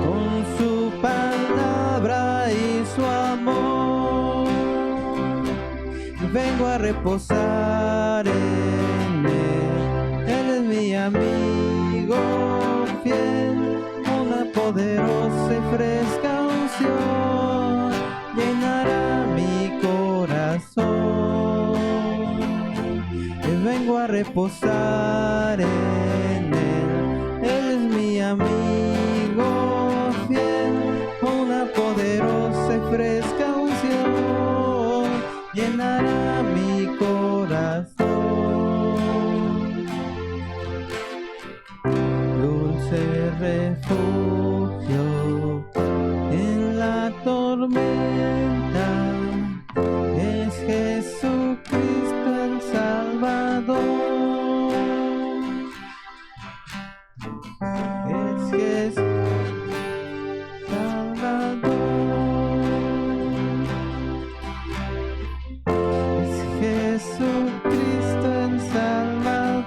con su palabra y su amor. Vengo a reposar en Él. Él es mi amigo fiel, una poderosa y fresca unción llenará mi corazón. Y vengo a reposar en Él. Él es mi amigo fiel, una poderosa y fresca unción llenará mi corazón. Dulce refugio en la tormenta, es Jesucristo el Salvador. Es Jesús Salvador. Es Jesucristo el Salvador.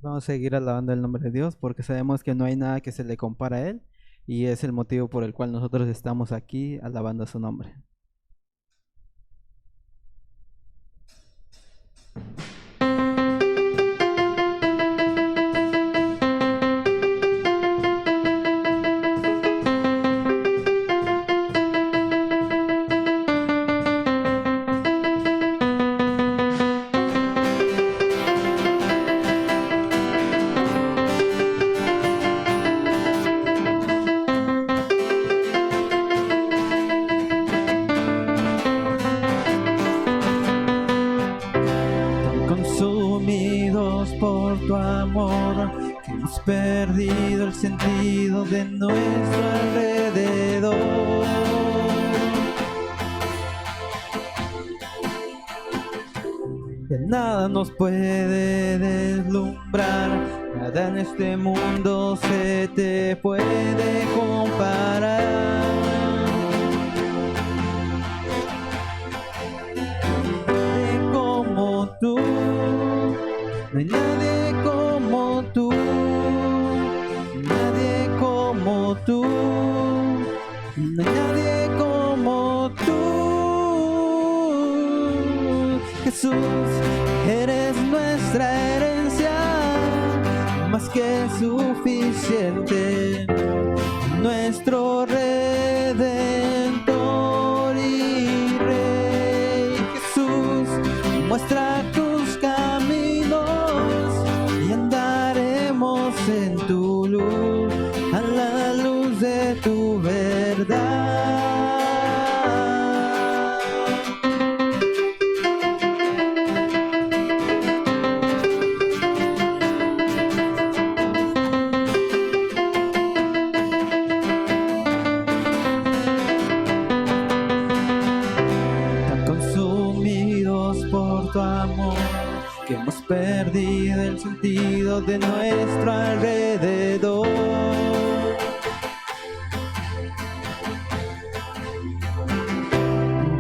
Vamos a seguir alabando el nombre de Dios porque sabemos que no hay nada que se le compara a Él, y es el motivo por el cual nosotros estamos aquí alabando su nombre. que hemos perdido el sentido de nuestro alrededor. Que nada nos puede deslumbrar, nada en este mundo se te puede comparar. Nadie como tú, no hay nadie como tú, nadie como tú, no hay nadie como tú. Jesús, eres nuestra herencia, más que suficiente, nuestro Redentor y Rey. Jesús, muestra tus caminos y andaremos en tu luz, a la luz de tu verdad. Tu amor, que hemos perdido el sentido de nuestro alrededor.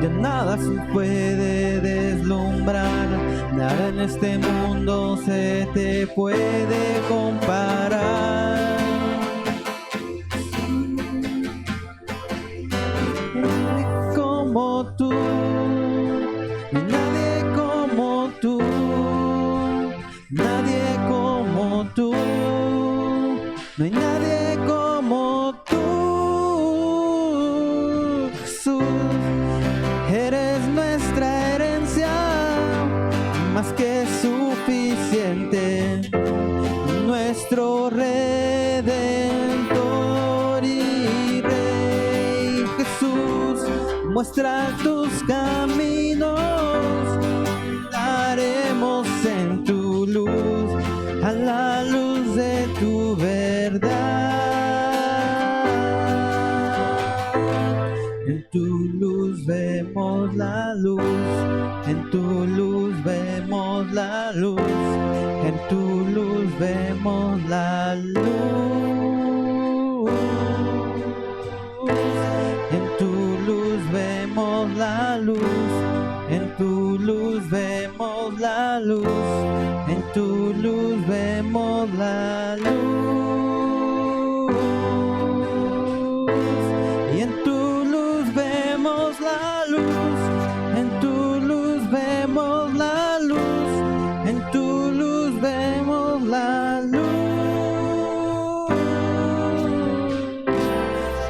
Ya nada se puede deslumbrar, nada en este mundo se te puede comparar. Como tú, nadie como tú, nadie como tú, no hay nadie como tú. Jesús, eres nuestra herencia, más que suficiente, nuestro Redentor y Rey. Jesús, muestra tus caminos, daremos en tu luz, a la luz de tu verdad. En tu luz vemos la luz, en tu luz vemos la luz, en tu luz vemos la luz. En tu luz vemos la luz, en tu luz vemos la luz, en tu luz vemos la luz. Y en tu luz vemos la luz, en tu luz vemos la luz, en tu luz vemos la luz.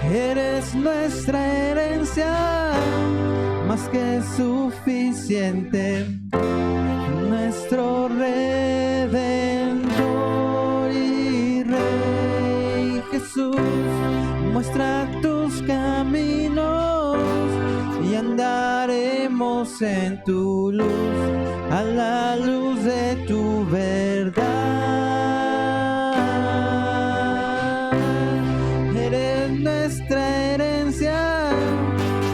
Eres nuestra herencia, más que suficiente, nuestro Redentor y Rey. Jesús, muestra tus caminos y andaremos en tu luz, a la luz de tu verdad. Eres nuestra herencia,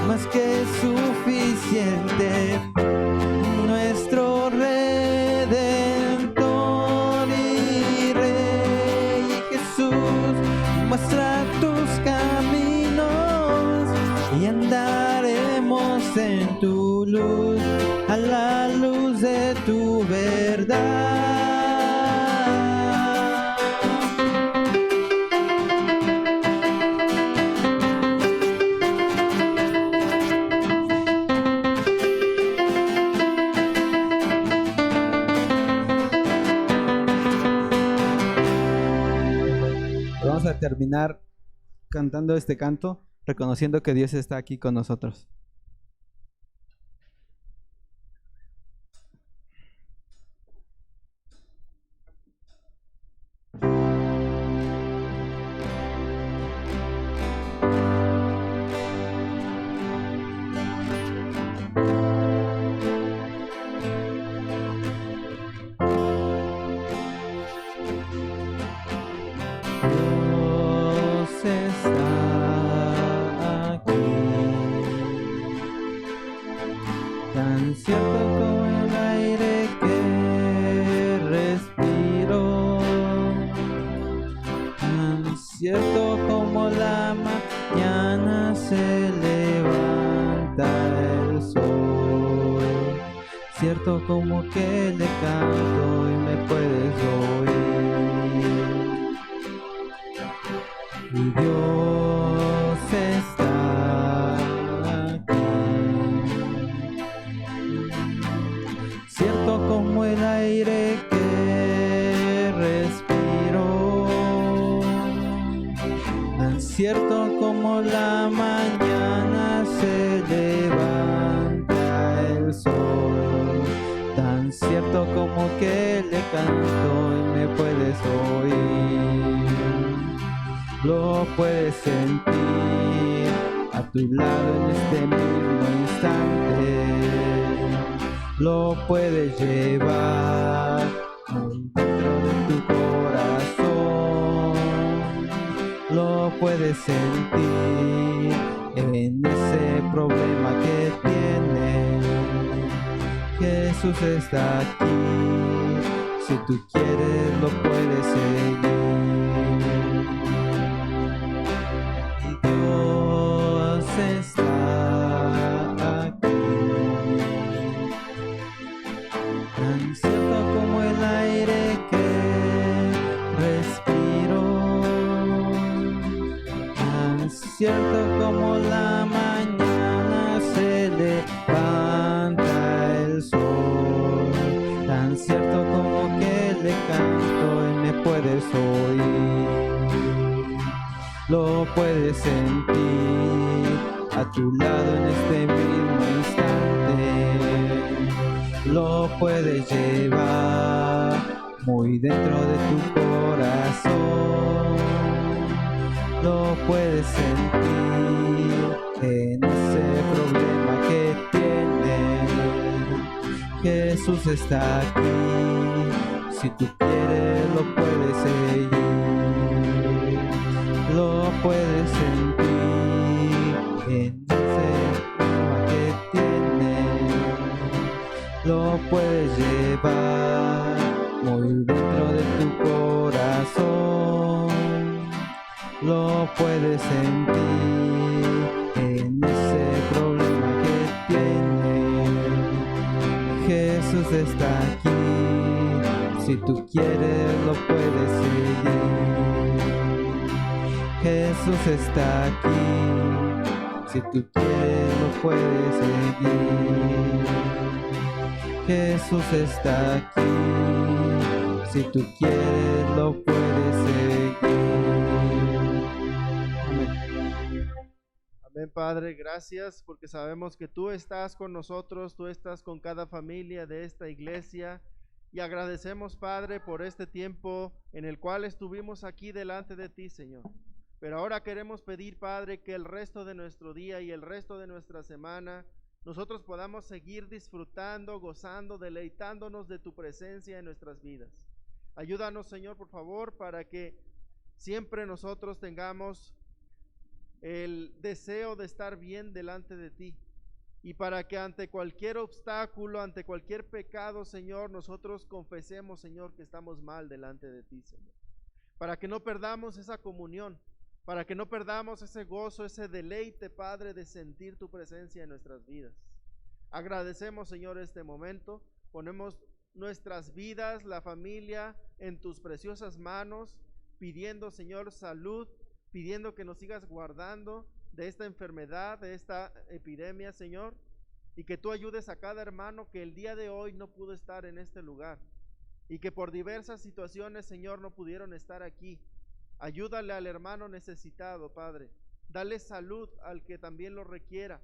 más que suficiente, nuestro Redentor y Rey. Jesús, muestra tus caminos y andaremos en tu luz, a la luz de tu verdad. Vamos a terminar cantando este canto, reconociendo que Dios está aquí con nosotros. Dios está aquí, tan cierto como el aire que respiro, tan cierto como la mañana se levanta el sol, cierto como que le canto y me puedes oír. Y Dios está aquí, cierto como el aire que respiro, tan cierto como la mañana se levanta el sol, tan cierto como que le canto y me puedes oír. Lo puedes sentir a tu lado en este mismo instante, lo puedes llevar muy dentro de tu corazón, lo puedes sentir en ese problema que tienes. Jesús está aquí, si tú quieres lo puedes seguir. Y Dios está aquí, tan cierto como el aire que respiro, tan cierto como la mañana se levanta el sol, tan cierto como que le canto y me puedes oír. Lo puedes sentir a tu lado en este mismo instante, lo puedes llevar muy dentro de tu corazón, lo puedes sentir en ese problema que tienes. Jesús está aquí, si tú quieres lo puedes seguir. Lo puedes sentir en ese problema que tienes, lo puedes llevar muy dentro de tu corazón, lo puedes sentir en ese problema que tienes. Jesús está aquí, si tú quieres lo puedes seguir. Jesús está aquí, si tú quieres lo puedes seguir. Jesús está aquí, si tú quieres lo puedes seguir. Amén. Amén, Padre, gracias porque sabemos que tú estás con nosotros, tú estás con cada familia de esta iglesia. Y agradecemos, Padre, por este tiempo en el cual estuvimos aquí delante de ti, Señor. Pero ahora queremos pedir, Padre, que el resto de nuestro día y el resto de nuestra semana nosotros podamos seguir disfrutando, gozando, deleitándonos de tu presencia en nuestras vidas. Ayúdanos, Señor, por favor, para que siempre nosotros tengamos el deseo de estar bien delante de ti. Y para que ante cualquier obstáculo, ante cualquier pecado, Señor, nosotros confesemos, Señor, que estamos mal delante de ti, Señor. Para que no perdamos esa comunión, para que no perdamos ese gozo, ese deleite, Padre, de sentir tu presencia en nuestras vidas. Agradecemos, Señor, este momento. Ponemos nuestras vidas, la familia, en tus preciosas manos, pidiendo, Señor, salud, pidiendo que nos sigas guardando de esta enfermedad, de esta epidemia, Señor, y que tú ayudes a cada hermano que el día de hoy no pudo estar en este lugar y que por diversas situaciones, Señor, no pudieron estar aquí. Ayúdale al hermano necesitado, Padre. Dale salud al que también lo requiera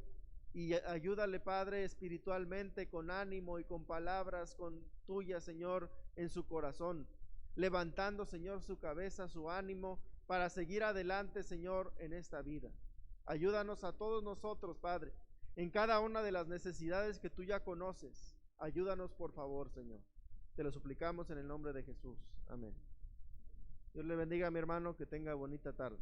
y ayúdale, Padre, espiritualmente, con ánimo y con palabras con tuyas, Señor, en su corazón, levantando, Señor, su cabeza, su ánimo para seguir adelante, Señor, en esta vida. Ayúdanos a todos nosotros, Padre, en cada una de las necesidades que tú ya conoces. Ayúdanos, por favor, Señor. Te lo suplicamos en el nombre de Jesús. Amén. Dios le bendiga a mi hermano, que tenga bonita tarde.